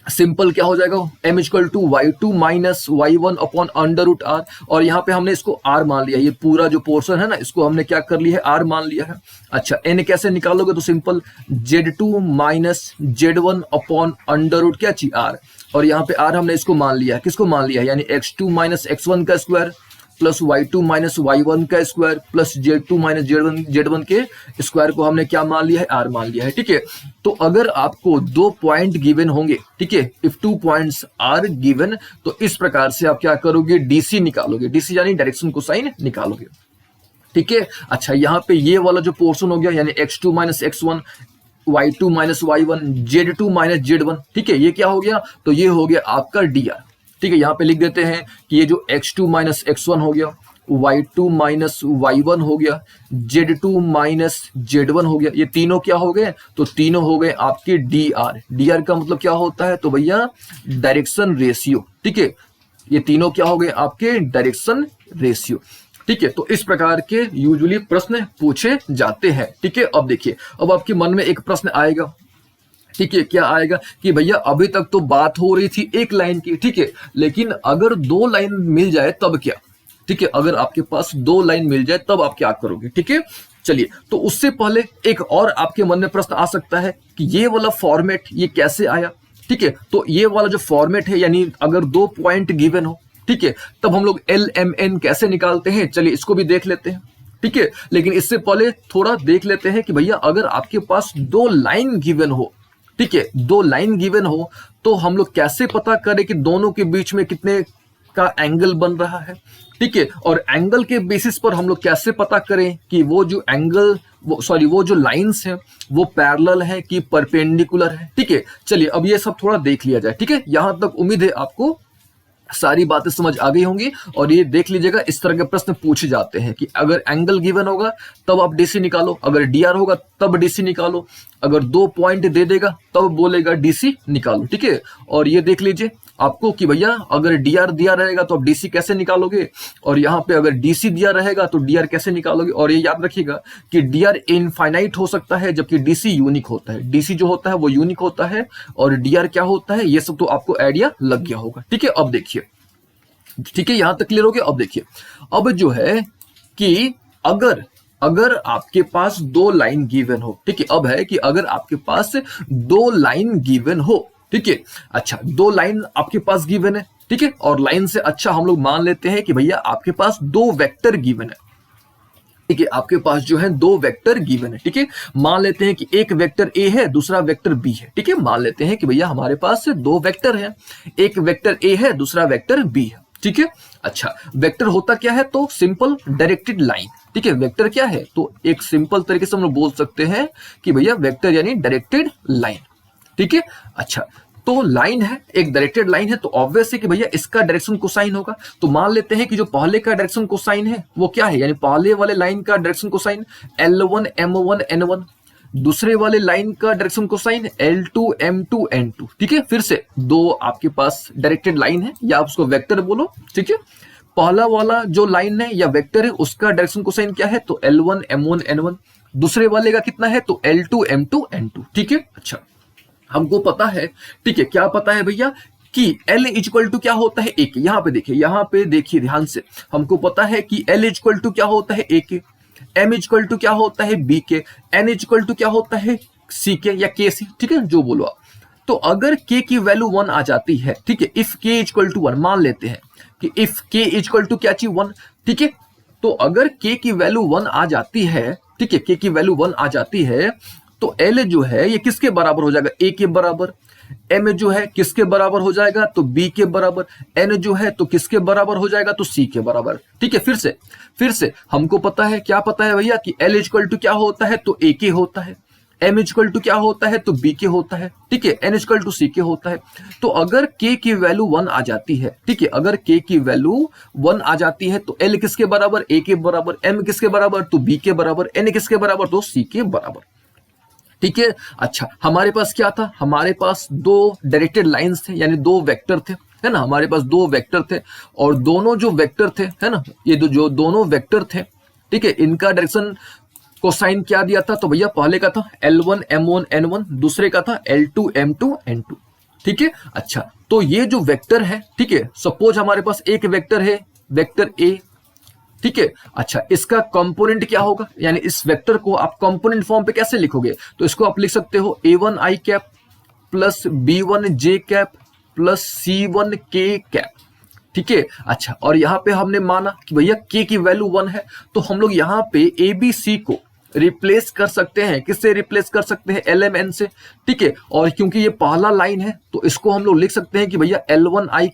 सिंपल क्या हो जाएगा, m equal to y2 minus y1 upon under root r, और यहाँ पे हमने इसको r मान लिया, ये पूरा जो पोर्शन है ना, इसको हमने क्या कर लिया है, r मान लिया है। अच्छा, n कैसे निकालोगे, तो simple z2 minus z1 upon under root क्या चीज r, और यहाँ पे r हमने इसको मान लिया है, किसको मान लिया है, यानी x2 माइनस x1 का square plus y2 minus y1 का square plus z2 minus z1 के स्क्वायर को हमने क्या मान लिया है, r मान लिया है, ठीक है। तो अगर आपको 2 पॉइंट गिवन होंगे, ठीक है, इफ 2 पॉइंट्स आर गिवन, तो इस प्रकार से आप क्या करोगे, डीसी निकालोगे, डीसी यानी डायरेक्शन कोसाइन निकालोगे, ठीक है। अच्छा, यहाँ पे ये वाला जो पोर्शन हो गया, यानी x2 minus x1 y2 minus y1 z2 minus z1, ठीक है, ये क्या हो गया, तो ये हो गया आपका dr, ठीक है। यहाँ पे लिख देते हैं कि ये जो x2 माइनस x1 हो गया, y2 माइनस y1 हो गया, z2 माइनस z1 हो गया, ये तीनों क्या हो गए, तो तीनों हो गए आपके dr। dr का मतलब क्या होता है, तो भैया डायरेक्शन रेशियो, ठीक है, ये तीनों क्या हो गए आपके डायरेक्शन रेशियो, ठीक है। तो इस प्रकार के यूजुअली प्रश्न पूछे जाते हैं, ठीक है। अब देखिए, अब आपके मन में एक प्रश्न आएगा, ठीक है, क्या आएगा कि भैया अभी तक तो बात हो रही थी एक लाइन की, ठीक है, लेकिन अगर 2 लाइन मिल जाए तब क्या, ठीक है, अगर आपके पास 2 लाइन मिल जाए तब आप क्या करोगे, ठीक है। चलिए, तो उससे पहले एक और आपके मन में प्रश्न आ सकता है कि ये वाला फॉर्मेट ये कैसे आया, ठीक है। तो ये वाला जो फॉर्मेट है, यानी अगर 2 पॉइंट गिवन हो, ठीक है, तब हम लोग एल एम एन कैसे निकालते हैं, चलिए इसको भी देख लेते हैं, ठीक है। लेकिन इससे पहले थोड़ा देख लेते हैं कि भैया अगर आपके पास 2 लाइन गिवन हो, ठीक है, 2 लाइन गिवन हो, तो हम लोग कैसे पता करें कि दोनों के बीच में कितने का एंगल बन रहा है, ठीक है। और एंगल के बेसिस पर हम लोग कैसे पता करें कि वो जो एंगल, वो जो लाइंस हैं वो पैरेलल है कि परपेंडिकुलर है, ठीक है। चलिए अब ये सब थोड़ा देख लिया जाए, ठीक है। यहां तक उम्मीद है आपको सारी बातें समझ आ गई होंगी। और ये देख लीजिएगा, इस तरह के प्रश्न पूछे जाते हैं कि अगर एंगल गिवन होगा तब आप डीसी निकालो, अगर डीआर होगा तब डीसी निकालो, अगर 2 पॉइंट दे देगा तब बोलेगा डीसी निकालो, ठीक है। और ये देख लीजिए आपको कि भैया अगर डीआर दिया रहेगा तो आप डीसी कैसे निकालोगे, और यहाँ पे अगर डीसी दिया रहेगा तो डीआर कैसे निकालोगे। और ये याद रखिएगा कि डीआर इनफाइनाइट हो सकता है जबकि डीसी यूनिक होता है, डीसी जो होता है वो यूनिक होता है और डीआर क्या होता है, ये सब तो आपको आइडिया लग गया होगा, ठीक है। अब देखिए ठीक है, यहां तक क्लियर हो गया। अब देखिए, अब जो है कि अगर अगर आपके पास दो लाइन गिवन हो, ठीक है, अब है कि अगर आपके पास दो लाइन गिवन हो, ठीक है, अच्छा दो लाइन आपके पास गिवन है, ठीक है, और लाइन से अच्छा हम लोग मान लेते हैं कि भैया आपके पास दो वेक्टर गिवन है, ठीक है, आपके पास जो है दो वेक्टर गिवन है, ठीक है, मान लेते हैं कि एक वेक्टर ए है, दूसरा वेक्टर बी है, ठीक है, मान लेते हैं कि भैया हमारे पास दो वेक्टर है, एक वेक्टर ए है, दूसरा वेक्टर बी है, ठीक है। अच्छा, वेक्टर होता क्या है? तो सिंपल डायरेक्टेड लाइन, ठीक है, वेक्टर क्या है? तो एक सिंपल तरीके से हम लोग बोल सकते हैं कि भैया वेक्टर यानी डायरेक्टेड लाइन, ठीक है। अच्छा, तो लाइन है, एक डायरेक्टेड लाइन है, तो ऑब्वियस है कि भैया इसका डायरेक्शन कोसाइन होगा। तो मान लेते हैं कि जो पहले का डायरेक्शन कोसाइन है वो क्या है, यानी पहले वाले लाइन का direction cosine L1 M1 N1, दूसरे वाले लाइन का direction cosine L2 M2 N2, ठीक है। फिर से दो आपके पास डायरेक्टेड लाइन है, या आप उसको वेक्टर बोलो, ठीक है। पहला वाला जो लाइन है या वेक्टर है उसका डायरेक्शन कोसाइन क्या है? तो L1 M1 N1, दूसरे वाले का कितना है? तो L2 M2 N2, ठीक है। अच्छा, हमको पता है, ठीक है, क्या पता है भैया कि L इक्वल टू क्या होता है? एक, यहाँ पे देखिए ध्यान से, हमको पता है कि L इक्वल टू क्या होता है? A के, M इक्वल टू क्या होता है? B के, N इक्वल टू क्या होता है? C के या KC, ठीक है, जो बोलो आप। तो अगर K की वैल्यू 1 आ जाती है, ठीक है, इफ K इक्वल टू 1, मान लेते हैं कि इफ K इक्वल टू क्या चीज 1, ठीक है, तो अगर K की वैल्यू 1 आ जाती है, ठीक है, K की वैल्यू 1 आ जाती है, तो L जो है ये किसके बराबर हो जाएगा? A के बराबर। M जो है किसके बराबर हो जाएगा? तो B के बराबर। N जो है तो किसके बराबर हो जाएगा? तो C के बराबर, ठीक है। फिर से हमको पता है, क्या पता है भैया कि L इक्वल टू क्या होता है? तो A के होता है। M इक्वल टू क्या होता है? तो B के होता है, ठीक है। N इक्वल टू C के होता है। तो अगर K की वैल्यू 1 आ जाती है, ठीक है, अगर K की वैल्यू 1 आ जाती है तो L किसके बराबर? A के बराबर। M किसके बराबर? तो B के बराबर। N किसके बराबर? तो C के बराबर, ठीक है। अच्छा, हमारे पास क्या था? हमारे पास दो डायरेक्टेड लाइंस थे, यानी दो वेक्टर थे, है ना, हमारे पास दो वेक्टर थे, और दोनों जो वेक्टर थे, है ना, ये जो दोनों वेक्टर थे, ठीक है, इनका डायरेक्शन कोसाइन क्या दिया था? तो भैया पहले का था L1 M1 N1, दूसरे का था L2 M2 N2, ठीक है। अच्छा, तो ये जो वेक्टर है, ठीक है, सपोज हमारे पास एक वेक्टर है, वेक्टर A, ठीक है। अच्छा, इसका कंपोनेंट क्या होगा, यानी इस वेक्टर को आप कंपोनेंट फॉर्म पे कैसे लिखोगे? तो इसको आप लिख सकते हो A1 I cap plus B1 J cap plus C1 K cap, ठीक है। अच्छा, और यहां पे हमने माना कि भैया K की वैल्यू 1 है, तो हम लोग यहां पे ABC को रिप्लेस कर सकते हैं, किससे रिप्लेस कर सकते हैं? LMN से, ठीक है। और क्योंकि ये पहला लाइन है तो इसको हम लोग लिख सकते हैं कि भैया L1 I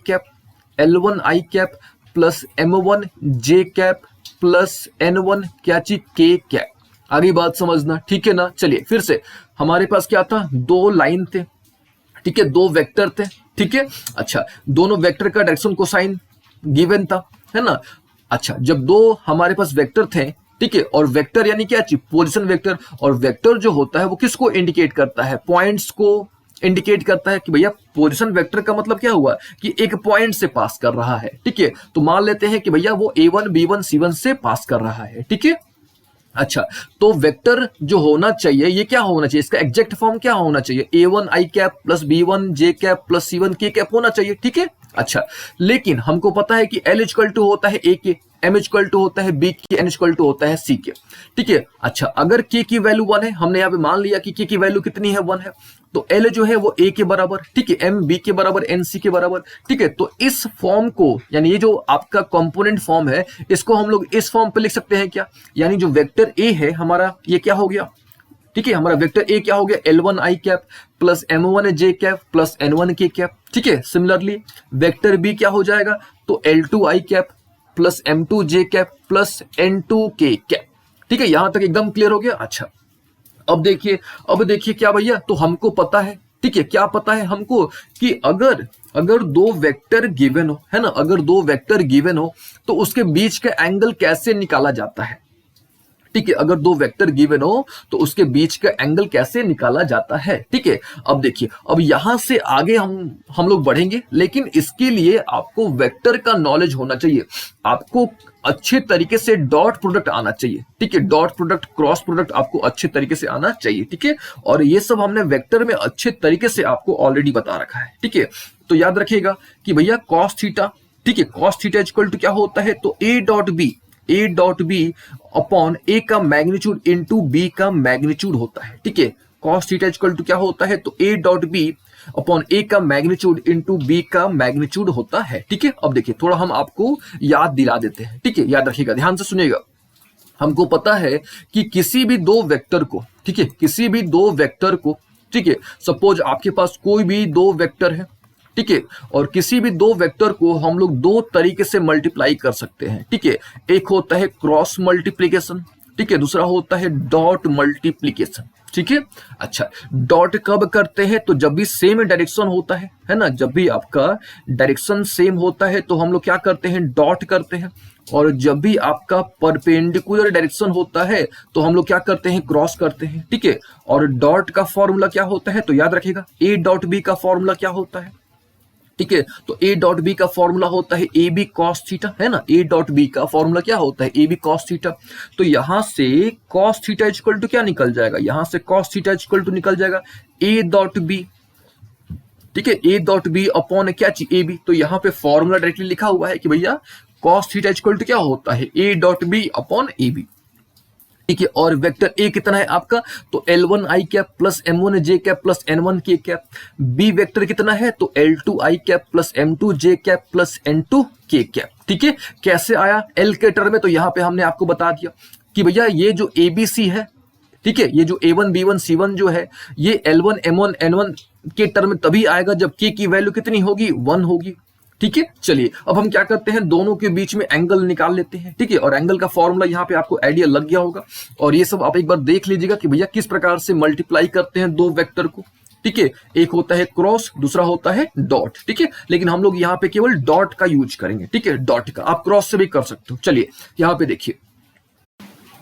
cap plus M1 J cap plus N1 क्या चीज? K cap. आगे बात समझना, ठीक है ना। चलिए फिर से, हमारे पास क्या था? दो लाइन थे, ठीक है, दो वेक्टर थे, ठीक है। अच्छा, दोनों वेक्टर का डायरेक्शन कोसाइन गिवन था, है ना। अच्छा, जब दो हमारे पास वेक्टर थे, ठीक है, और वेक्टर यानी क्या चीज? पोजीशन वेक्टर, और वेक्टर जो होता है वो किसको इंडिकेट करता है? पॉइंट्स को इंडिकेट करता है कि भैया पोजीशन वेक्टर का मतलब क्या हुआ कि एक पॉइंट से पास कर रहा है, ठीक है। तो मान लेते हैं कि भैया वो A1 B1 C1 से पास कर रहा है, ठीक है। अच्छा, तो वेक्टर जो होना चाहिए ये क्या होना चाहिए? इसका एग्जैक्ट फॉर्म क्या होना चाहिए? A1 I cap plus B1 J cap plus C1 K cap होना चाहिए, ठीक है। अच्छा, लेकिन हमको पता है कि L इक्वल टू होता है A के, M इक्वल टू होता है B के, N इक्वल टू होता है C के, ठीक है। अच्छा, अगर K की वैल्यू 1 है, हमने यहाँ पे मान लिया कि K की वैल्यू कितनी है? 1 है, तो L जो है वो A के बराबर, ठीक है, M B के बराबर, N C के बराबर, ठीक है। तो इस फॉर्म को, यानी ये जो आपका कंपोनेंट फॉर्म है, इसको हम लोग इस फॉर्म पे लिख सकते हैं क्या? यानी जो वेक्टर A है हमारा, ये क्या हो गया? ठीक है, हमारा वेक्टर A क्या हो गया? L1 I cap plus M1 J cap plus N1 K cap, ठीक है। सिमिलरली वेक्टर B क्या हो जाएगा? तो L2 I cap plus M2 J cap plus N2 K cap, ठीक है। यहां तक एकदम क्लियर हो गया। अच्छा, अब देखिए क्या भैया, तो हमको पता है, ठीक है, क्या पता है हमको कि अगर दो वेक्टर गिवन हो, है ना, अगर दो वेक्टर गिवन हो तो उसके बीच का एंगल कैसे निकाला जाता है? ठीक है, अगर दो वेक्टर गिवन हो तो उसके बीच का एंगल कैसे निकाला जाता है, ठीक है। अब देखिए, अब यहां से आगे हम लोग बढ़ेंगे, लेकिन इसके लिए आपको वेक्टर का नॉलेज होना चाहिए, आपको अच्छे तरीके से डॉट प्रोडक्ट आना चाहिए, ठीक है, डॉट प्रोडक्ट, क्रॉस प्रोडक्ट आपको अच्छे तरीके से आना चाहिए, ठीक है। और ये सब हमने वेक्टर में अच्छे तरीके से आपको ऑलरेडी बता रखा है, ठीक है। तो याद रखिएगा कि भैया कॉस थीटा, ठीक है, कॉस थीटा इक्वल टू क्या होता है, तो ए डॉट बी अपॉन ए का मैग्नीट्यूड इंटू बी का मैग्नीट्यूड होता है। ठीक है, कॉस थीटा इक्वल टू क्या होता है, तो ए डॉट बी अपॉन ए का मैग्नीट्यूड इंटू बी का मैग्नीट्यूड होता है। ठीक है, अब देखिए थोड़ा हम आपको याद दिला देते हैं। ठीक है, याद रखिएगा, ध्यान से सुनिएगा। हमको पता है कि किसी भी दो वेक्टर को, ठीक है, किसी भी दो वेक्टर को, ठीक है, सपोज आपके पास कोई भी दो वेक्टर है, ठीक है, और किसी भी दो वेक्टर को हम लोग दो तरीके से मल्टीप्लाई कर सकते हैं। ठीक है, एक होता है क्रॉस मल्टीप्लीकेशन, ठीक है, दूसरा होता है डॉट मल्टीप्लीकेशन। ठीक है, अच्छा, डॉट कब करते हैं, तो जब भी सेम डायरेक्शन होता है ना, जब भी आपका डायरेक्शन सेम होता है तो हम लोग क्या करते हैं, डॉट करते हैं। और जब भी आपका परपेंडिकुलर डायरेक्शन होता है तो हम लोग क्या करते हैं, क्रॉस करते हैं। ठीक है, और डॉट का फॉर्मूला क्या होता है, तो याद रखिएगा, ए डॉट बी का फॉर्मूला क्या होता है। ठीक है, तो ए डॉट बी का फॉर्मूला होता है ए बी कॉस थीटा, है ना, ए डॉट बी का फॉर्मूला क्या होता है, ए बी कॉस थीटा। तो यहां से कॉस थीटा इक्वल टू क्या निकल जाएगा, यहां से कॉस थीटा इक्वल टू निकल जाएगा ए डॉट बी। ठीक है, ए डॉट बी अपॉन क्या चीज, ए बी। तो यहां पे फॉर्मूला डायरेक्टली लिखा हुआ है कि भैया कॉस थीटा इक्वल टू क्या होता है, A dot B upon A B. ठीक है, और वेक्टर ए कितना है आपका, तो L1 i cap plus M1 j cap plus N1 k cap. B vector कितना है, तो L2 i cap plus M2 j cap plus N2 k cap. ठीक है, कैसे आया L के टर्म में, तो यहां पे हमने आपको बता दिया कि भैया ये जो ABC है, ठीक है, ये जो A1 B1 C1 जो है, ये L1 M1 N1 के टर्म में तभी आएगा जब k की वैल्यू कितनी होगी, 1 होगी। ठीक है, चलिए अब हम क्या करते हैं, दोनों के बीच में एंगल निकाल लेते हैं। ठीक है, और एंगल का फॉर्मूला यहाँ पे आपको आइडिया लग गया होगा, और ये सब आप एक बार देख लीजिएगा कि भैया किस प्रकार से मल्टीप्लाई करते हैं दो वेक्टर को। ठीक है, एक होता है क्रॉस, दूसरा होता है डॉट। ठीक है, लेकिन हम लोग यहाँ पे केवल डॉट का यूज करेंगे। ठीक है, डॉट का, आप क्रॉस से भी कर सकते हो। चलिए यहाँ पे देखिए,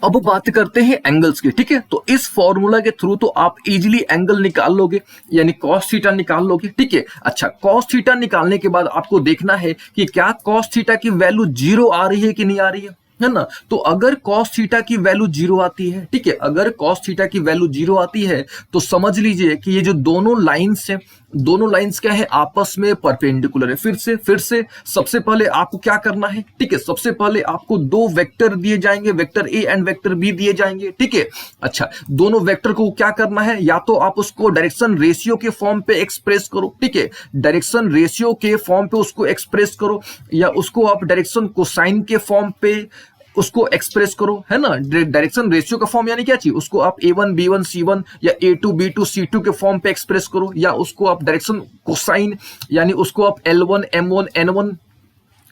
अब बात करते हैं एंगल्स की। ठीक है, तो इस फॉर्मूला के थ्रू तो आप इजीली एंगल निकाल लोगे, यानी कॉस थीटा निकाल लोगे। ठीक है, अच्छा, कॉस थीटा निकालने के बाद आपको देखना है कि क्या कॉस थीटा की वैल्यू 0 आ रही है कि नहीं आ रही है ना। तो अगर कॉस थीटा की वैल्यू 0 आती है, ठीक है, अगर कॉस थीटा की वैल्यू 0 आती है तो समझ लीजिए कि ये जो दोनों लाइंस हैं, दोनों लाइंस क्या है, आपस में परपेंडिकुलर है। फिर से सबसे पहले आपको क्या करना है, ठीक है, सबसे पहले आपको दो वेक्टर दिए जाएंगे, vector A and vector B दिए जाएंगे। ठीक है, अच्छा, दोनों वेक्टर को क्या करना है, या तो आप उसको डायरेक्शन रेशियो के फॉर्म पे एक्सप्रेस करो। ठीक है, डायरेक्शन रेशियो के फॉर्म पे उसको एक्सप्रेस करो, या उसको आप डायरेक्शन कोसाइन के फॉर्म पे उसको एक्सप्रेस करो, है ना। डायरेक्शन रेशियो का फॉर्म यानी क्या चाहिए, उसको आप A1 B1 C1 या A2 B2 C2 के फॉर्म पे एक्सप्रेस करो, या उसको आप डायरेक्शन कोसाइन यानी उसको आप L1 M1 N1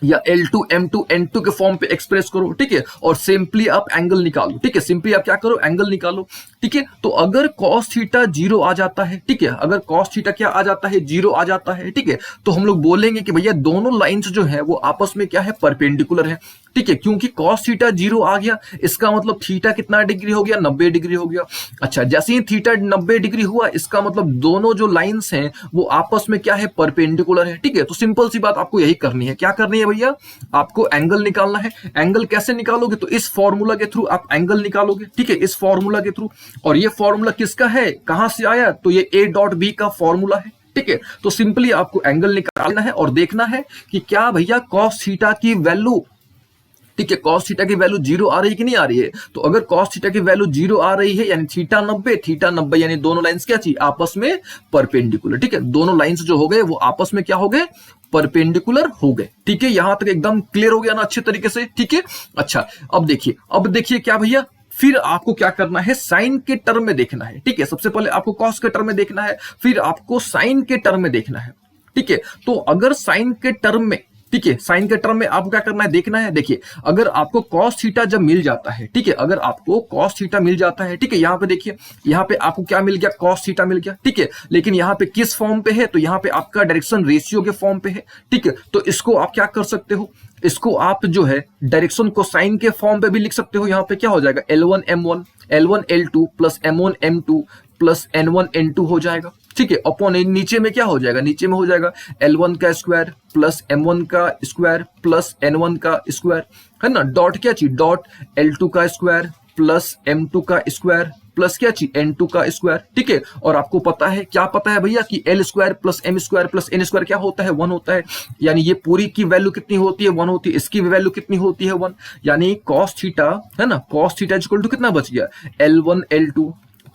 या L2 M2 N2 के फॉर्म पे एक्सप्रेस करो। ठीक है, और सिंपली आप एंगल निकालो। ठीक है, सिंपली आप क्या करो, एंगल निकालो। ठीक है, तो अगर cos थीटा 0 आ जाता है, ठीक है, अगर cos थीटा क्या आ जाता है, 0 आ जाता है, ठीक है, तो हम लोग बोलेंगे कि भैया दोनों लाइंस जो है वो आपस में क्या है, परपेंडिकुलर है। ठीक है, क्योंकि cos थीटा 0 आ गया, इसका मतलब थीटा कितना डिग्री हो गया, 90 डिग्री हो गया। अच्छा, जैसे ही थीटा 90 डिग्री हुआ, इसका मतलब दोनों जो लाइंस हैं वो आपस में क्या है, परपेंडिकुलर है। ठीक है, तो सिंपल सी बात आपको यही करनी है। क्या करनी है भैया, आपको एंगल निकालना है। एंगल कैसे निकालोगे, तो इस फॉर्मूला के थ्रू आप एंगल निकालोगे। ठीक है, इस फॉर्मूला के थ्रू, और ये फॉर्मूला किसका है, कहां से आया, तो ये ए डॉट बी का फॉर्मूला है। ठीक है, तो सिंपली आपको एंगल निकालना है और देखना है कि क्या भैया cos थीटा की वैल्यू, ठीक है, cos थीटा की वैल्यू 0 आ रही है कि नहीं आ रही है। तो अगर cos थीटा की वैल्यू 0 आ रही है यानी थीटा 90 यानी दोनों लाइंस क्या चाहिए, आपस में परपेंडिकुलर। ठीक है, दोनों लाइंस जो हो गए वो आपस में क्या हो गए, परपेंडिकुलर हो गए। ठीक है, यहां तक एकदम क्लियर हो गया ना अच्छे तरीके से। ठीक है, अच्छा, अब देखिए क्या भैया, फिर आपको क्या करना है, साइन के टर्म में देखना है। ठीक है, सबसे पहले आपको कॉस के टर्म में देखना है, फिर आपको साइन के टर्म में देखना है। ठीक है, तो अगर साइन के टर्म में, ठीक है, साइन के टर्म में आपको क्या करना है, देखना है। देखिए, अगर आपको cos थीटा जब मिल जाता है, ठीक है, अगर आपको cos थीटा मिल जाता है, ठीक है, यहाँ पे देखिए, यहाँ पे आपको क्या मिल गया, cos थीटा मिल गया। ठीक है, लेकिन यहाँ पे किस फॉर्म पे है, तो यहाँ पे आपका डायरेक्शन रेशियो के फॉर्म पे है। ठीक है, तो इसको आप क्या कर सकते हो, इसको आप जो है डायरेक्शन को साइन के फॉर्म पे भी लिख सकते हो। यहाँ पे क्या हो जाएगा, L1 M1 L1 L2 plus M1 M2 plus N1 N2 हो जाएगा। ठीक है, अपॉन नीचे में क्या हो जाएगा, नीचे में हो जाएगा L1 का स्क्वायर प्लस M1 का स्क्वायर प्लस N1 का स्क्वायर, है ना। डॉट क्या चाहिए, डॉट L2 का स्क्वायर प्लस M2 का स्क्वायर प्लस क्या चीज n2 का स्क्वायर, ठीक है। और आपको पता है, क्या पता है भैया, कि l square plus m square plus n square क्या होता है, 1 होता है। यानी ये पूरी की वैल्यू कितनी होती है, 1 होती है। इसकी वैल्यू कितनी होती है, 1। यानी cos थीटा, है ना, cos थीटा इक्वल टू कितना बच गया, L1 L2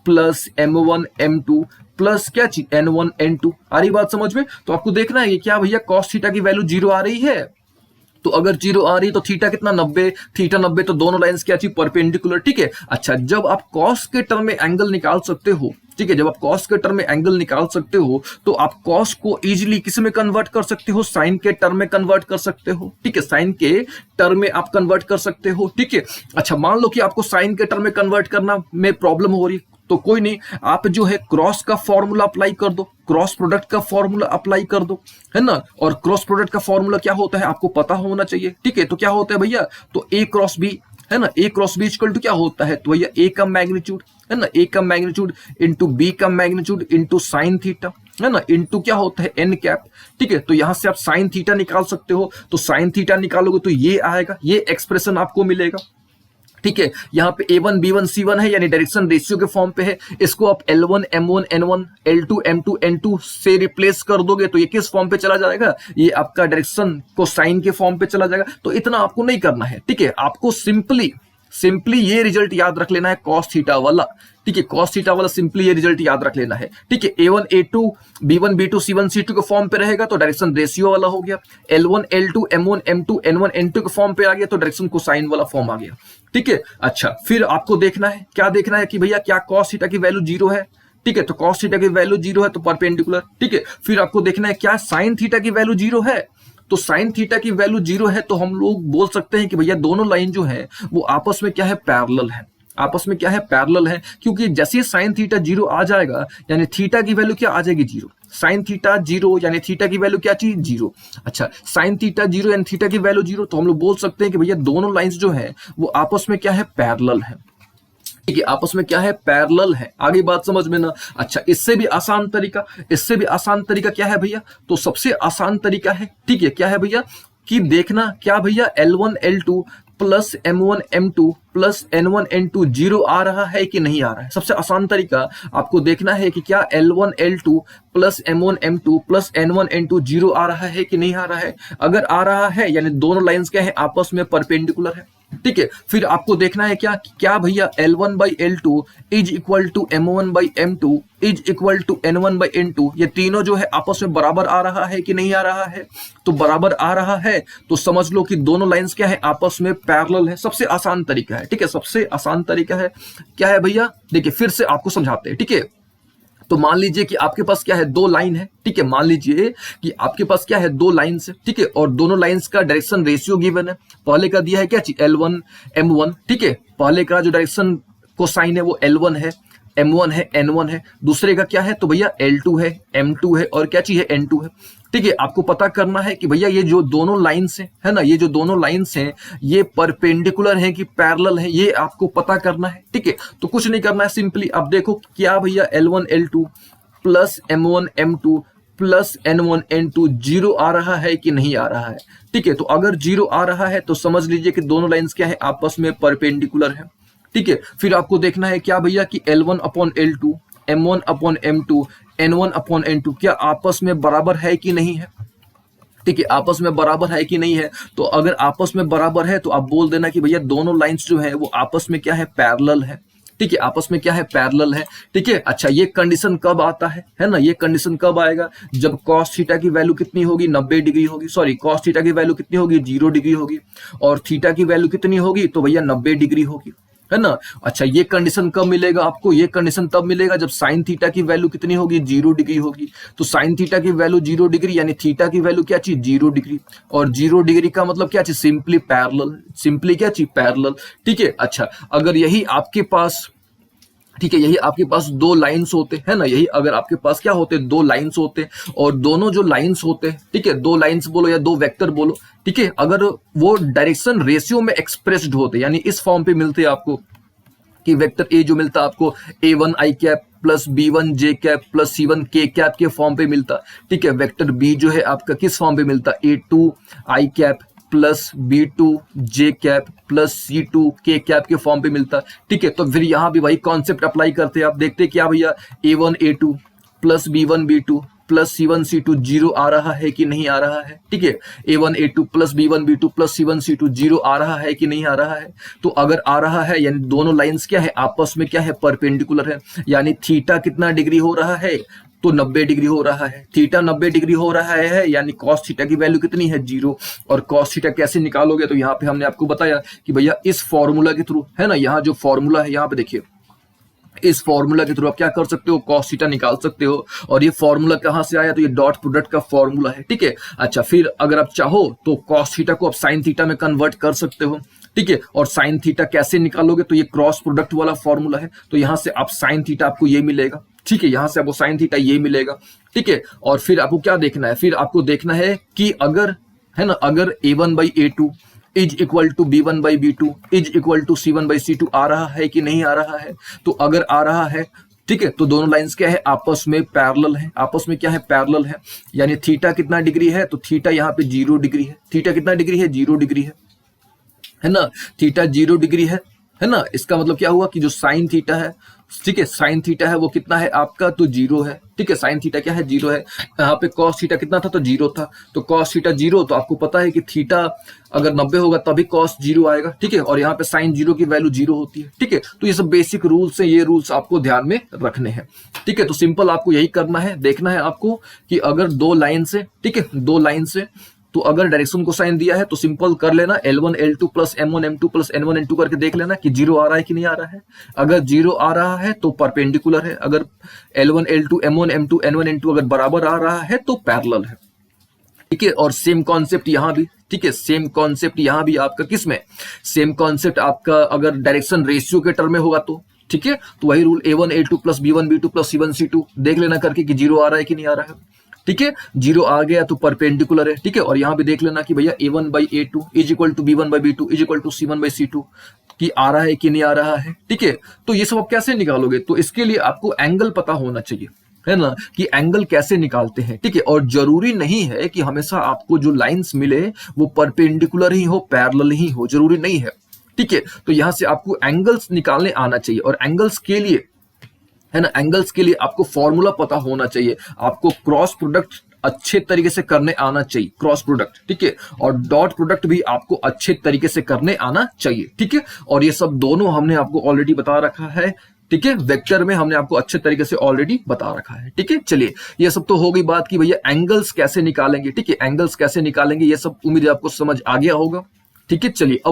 plus M1 M2 plus क्या चीज N1 N2। आ रही बात समझ में? तो आपको देखना है कि क्या भैया cos थीटा की वैल्यू 0 आ रही है। तो अगर 0 आ रही तो थीटा कितना, 90, थीटा 90, तो दोनों लाइंस क्या चीज परपेंडिकुलर, ठीक है। अच्छा, जब आप cos के टर्म में एंगल निकाल सकते हो, ठीक है, जब आप cos के टर्म में एंगल निकाल सकते हो तो आप cos को इजीली किस में कन्वर्ट कर सकते हो, साइन के टर्म में कन्वर्ट कर सकते हो, ठीक है, साइन के टर्म में आप कन्वर्ट कर सकते हो, ठीक है। अच्छा, मान लो कि आपको साइन के टर्म में कन्वर्ट करना में प्रॉब्लम हो रही, तो कोई नहीं, आप जो है क्रॉस का फॉर्मूला अप्लाई कर दो, क्रॉस प्रोडक्ट का फॉर्मूला अप्लाई कर दो, है ना। और क्रॉस प्रोडक्ट का फॉर्मूला क्या होता है आपको पता होना चाहिए, ठीक है। तो क्या होता है भैया, तो a क्रॉस b, है ना, a cross b equal to क्या होता है, तो भैया a का मैग्नीट्यूड, है ना, a का मैग्नीट्यूड इंटू b का मैग्नीट्यूड इंटू साइन थीटा, है ना, इंटू क्या होता है n कैप, ठीक है। तो यहां से आप साइन थीटा निकाल सकते हो, तो साइन थीटा निकालोगे तो ये आएगा, ये एक्सप्रेशन आपको मिलेगा, ठीक है। यहाँ पे A1 B1 C1 है, यानी डायरेक्शन रेशियो के फॉर्म पे है। इसको आप L1 M1 N1 L2 M2 N2 से रिप्लेस कर दोगे तो ये किस फॉर्म पे चला जाएगा, ये आपका डायरेक्शन को साइन के फॉर्म पे चला जाएगा। तो इतना आपको नहीं करना है, ठीक है। आपको सिंपली ये रिजल्ट याद रख लेना है cos थीटा वाला, ठीक है, cos थीटा वाला सिंपली ये रिजल्ट याद रख लेना है, ठीक है। A1 A2 B1 B2 C1 C2 के फॉर्म पे रहेगा तो डायरेक्शन रेशियो वाला हो गया। L1 L2 M1 M2 N1 N2 के फॉर्म पे आ गया तो डायरेक्शन कोसाइन वाला फॉर्म आ गया, ठीक है। अच्छा, फिर आपको देखना है, क्या देखना है कि भैया क्या cos थीटा की वैल्यू 0 है, ठीक है। तो cos थीटा की वैल्यू 0 है तो परपेंडिकुलर, ठीक है। फिर आपको देखना है क्या sin थीटा की वैल्यू 0 है, तो साइन थीटा की वैल्यू 0 है तो हम लोग बोल सकते हैं कि भैया दोनों लाइन जो है वो आपस में क्या है, पैरेलल है, आपस में क्या है, पैरेलल है। क्योंकि जैसे ही साइन थीटा 0 आ जाएगा यानी थीटा की वैल्यू क्या आ जाएगी, 0। साइन थीटा 0 यानी थीटा की वैल्यू क्या चीज, 0। अच्छा, साइन थीटा 0 यानी थीटा की वैल्यू 0, तो हम लोग बोल सकते हैं कि भैया दोनों लाइंस जो है वो आपस में क्या है, पैरेलल है, ठीक है, आपस में क्या है, पैरेलल है। आगे बात समझ में ना। अच्छा, इससे भी आसान तरीका क्या है भैया, तो सबसे आसान तरीका है, ठीक है, क्या है भैया, कि देखना क्या भैया L1 L2 plus M1 M2 plus N1 N2 0 आ रहा है कि नहीं आ रहा है। सबसे आसान तरीका आपको देखना है कि क्या L1 L2 plus M1 M2 plus N1 N2 0 आ रहा है कि नहीं आ रहा है। अगर आ रहा है यानी दोनों लाइंस क्या है, आपस में परपेंडिकुलर है, ठीक है। फिर आपको देखना है क्या भैया L1 by L2 is equal to M1 by M2 is equal to N1 by N2, ये तीनों जो है आपस में बराबर आ रहा है कि नहीं आ रहा है। तो बराबर आ रहा है तो समझ लो कि दोनों लाइंस क्या है, आपस में पैरेलल है। सबसे आसान तरीका है, ठीक है, सबसे आसान तरीका है। क्या है भैया, देखिए फिर से आपको समझाते हैं, ठीक है। तो मान लीजिए कि आपके पास क्या है, दो लाइन है, ठीक है, मान लीजिए कि आपके पास क्या है, दो लाइंस है, ठीक है, और दोनों लाइंस का डायरेक्शन रेशियो गिवन है। पहले का दिया है क्या चीज, L1 M1, ठीक है, पहले का जो डायरेक्शन कोसाइन है वो L1 है, M1 है, N1 है। दूसरे का क्या है, तो भैया L2 है, M2 है और क्या चीज है, N2 है, ठीक है। आपको पता करना है कि भैया ये जो दोनों लाइंस हैं, है ना, ये जो दोनों लाइंस हैं ये परपेंडिकुलर हैं कि पैरेलल है, ये आपको पता करना है, ठीक है। तो कुछ नहीं करना है, सिंपली अब देखो क्या भैया L1 L2 plus M1 M2 plus N1 N2 0 आ रहा है कि नहीं आ रहा है, ठीक है। तो अगर 0 आ रहा है तो समझ लीजिए कि दोनों लाइंस क्या है, आपस में परपेंडिकुलर है, ठीक है। फिर आपको देखना है क्या भैया कि L1 upon L2 M1 upon M2 N1 upon N2 क्या आपस में बराबर है कि नहीं है, ठीक है, आपस में बराबर है कि नहीं है। तो अगर आपस में बराबर है तो आप बोल देना कि भैया दोनों लाइंस जो है वो आपस में क्या है, पैरेलल है, ठीक है, आपस में क्या है, पैरेलल है, ठीक है। अच्छा, ये कंडीशन कब आता है ना, ये कंडीशन कब आएगा, जब cos थीटा की वैल्यू कितनी होगी, 90 डिग्री होगी, सॉरी cos थीटा की वैल्यू कितनी होगी, 0 डिग्री होगी, और थीटा की वैल्यू कितनी होगी, तो भैया 90 डिग्री होगी, है ना। अच्छा, ये कंडीशन कब मिलेगा आपको, ये कंडीशन तब मिलेगा जब साइन थीटा की वैल्यू कितनी होगी, 0 डिग्री होगी। तो साइन थीटा की वैल्यू 0 डिग्री यानी थीटा की वैल्यू क्या चीज, 0 डिग्री, और 0 डिग्री का मतलब क्या चीज, सिंपली पैरेलल, सिंपली क्या चीज, पैरेलल, ठीक है। अच्छा, अगर यही आपके पास, ठीक है, यही आपके पास दो लाइंस होते हैं ना, यही अगर आपके पास क्या होते, दो लाइंस होते और दोनों जो लाइंस होते, ठीक है, दो लाइंस बोलो या दो वेक्टर बोलो, ठीक है, अगर वो डायरेक्शन रेशियो में एक्सप्रेस्ड होते यानी इस फॉर्म पे मिलते आपको कि वेक्टर ए जो मिलता आपको A1 I cap plus B1 J cap plus C1 K cap के फॉर्म पे मिलता, ठीक है। वेक्टर बी जो है आपका किस फॉर्म पे मिलता, A2 I cap plus B2 J cap plus C2 K cap के फॉर्म पे मिलता है। ठीक है, तो फिर यहाँ भी वही कॉन्सेप्ट अप्लाई करते हैं। आप देखते हैं क्या भैया, A1 A2 plus B1 B2 plus C1 C2 zero आ रहा है कि नहीं आ रहा है। ठीक है, A1 A2 plus B1 B2 plus C1 C2 zero आ रहा है कि नहीं आ रहा है। तो अगर आ रहा है यानी दोनों लाइंस क्या है, आपस में क्या है, परपेंडिकुलर है। यानी थीटा कितना डिग्री हो रहा है, तो 90 डिग्री हो रहा है। थीटा 90 डिग्री हो रहा है यानी कॉस थीटा की वैल्यू कितनी है, 0। और कॉस थीटा कैसे निकालोगे, तो यहाँ पे हमने आपको बताया कि भैया इस फॉर्मूला के थ्रू, है ना, यहाँ जो फॉर्मूला है यहाँ पे देखिए, इस फॉर्मूला के थ्रू आप क्या कर सकते हो, कॉस थीटा निकाल सकते हो। और ये फॉर्मूला कहां से आया, तो ये डॉट प्रोडक्ट का फॉर्मूला है। ठीक है, अच्छा फिर अगर आप चाहो तो कॉस थीटा को आप साइन थीटा में कन्वर्ट कर सकते हो। ठीक है, और साइन थीटा कैसे निकालोगे, तो ये क्रॉस प्रोडक्ट वाला फॉर्मूला है। तो यहां से आप साइन थीटा आपको ये मिलेगा। ठीक है, यहां से आपको साइन थीटा ये मिलेगा। ठीक है, और फिर आपको क्या देखना है, फिर आपको देखना है कि अगर, है ना, अगर A1/A2 is equal to B1/B2 is equal to C1/C2 आ रहा है कि नहीं आ रहा है। तो अगर आ रहा है, ठीक है, तो दोनों लाइंस क्या है, आपस में पैरेलल है। आपस में क्या है, पैरेलल है। यानी थीटा कितना डिग्री है, तो थीटा यहाँ पे 0 डिग्री है। थीटा कितना डिग्री है, 0 डिग्री है ना, थीटा 0 डिग्री है ना। इसका मतलब क्या हुआ कि जो साइन थीटा है, ठीक है, साइन थीटा है वो कितना है आपका, तो 0 है। ठीक है, साइन थीटा क्या है, 0 है। यहाँ पे कॉस थीटा कितना था, तो 0 था। तो कॉस थीटा 0, तो आपको पता है कि थीटा अगर 90 होगा तभी कॉस 0 आएगा। ठीक है, और यहाँ पे साइन 0 की वैल्यू 0 होती है। ठीक है, तो ये सब बेसिक रूल्स हैं, ये रूल्स आपको ध्यान में रखने हैं। ठीक है, तो सिंपल आपको यही करना है, देखना है आपको कि अगर दो लाइन से, ठीक है, दो लाइन से, तो अगर डायरेक्शन को साइन दिया है तो सिंपल कर लेना, L1 L2 plus M1 M2 plus N1 N2 करके देख लेना कि 0 आ रहा है कि नहीं आ रहा है। अगर 0 आ रहा है तो परपेंडिकुलर है। अगर L1 L2 M1 M2 N1 N2 अगर बराबर आ रहा है तो पैरेलल है। ठीक है, और सेम कॉन्सेप्ट यहां भी। ठीक है, सेम कॉन्सेप्ट यहां भी आपका किसमें, सेम कॉन्सेप्ट आपका अगर डायरेक्शन रेशियो के टर्म में होगा तो, ठीक है, तो वही rule A1 A2 plus B1 B2 plus C1 C2 देख लेना करके कि 0 आ रहा है कि नहीं आ रहा है। ठीक है, 0 आ गया तो परपेंडिकुलर है। ठीक है, और यहां भी देख लेना कि भैया A1/A2 is equal to B1/B2 is equal to C1/C2 कि आ रहा है कि नहीं आ रहा है। ठीक है, तो ये सब आप कैसे निकालोगे, तो इसके लिए आपको एंगल पता होना चाहिए, है ना, कि एंगल कैसे निकालते हैं। ठीक है, और जरूरी नहीं है कि हमेशा आपको जो लाइंस मिले वो परपेंडिकुलर ही हो, पैरेलल ही हो, जरूरी नहीं है। ठीक है, तो यहां से आपको एंगल्स निकालने आना चाहिए। और एंगल्स के लिए, है ना, एंगल्स के लिए आपको फॉर्मूला पता होना चाहिए। आपको क्रॉस प्रोडक्ट अच्छे तरीके से करने आना चाहिए, क्रॉस प्रोडक्ट। ठीक है, और डॉट प्रोडक्ट भी आपको अच्छे तरीके से करने आना चाहिए। ठीक है, और ये सब दोनों हमने आपको ऑलरेडी बता रखा है। ठीक है, वेक्टर में हमने आपको अच्छे तरीके से ऑलरेडी बता रखा है। ठीक है, चलिए ये सब तो हो गई बात कि भैया एंगल्स कैसे निकालेंगे। ठीक है, एंगल्स कैसे निकालेंगे ये सब उम्मीद है आपको समझ आ गया होगा। ठीक है, चलिए अब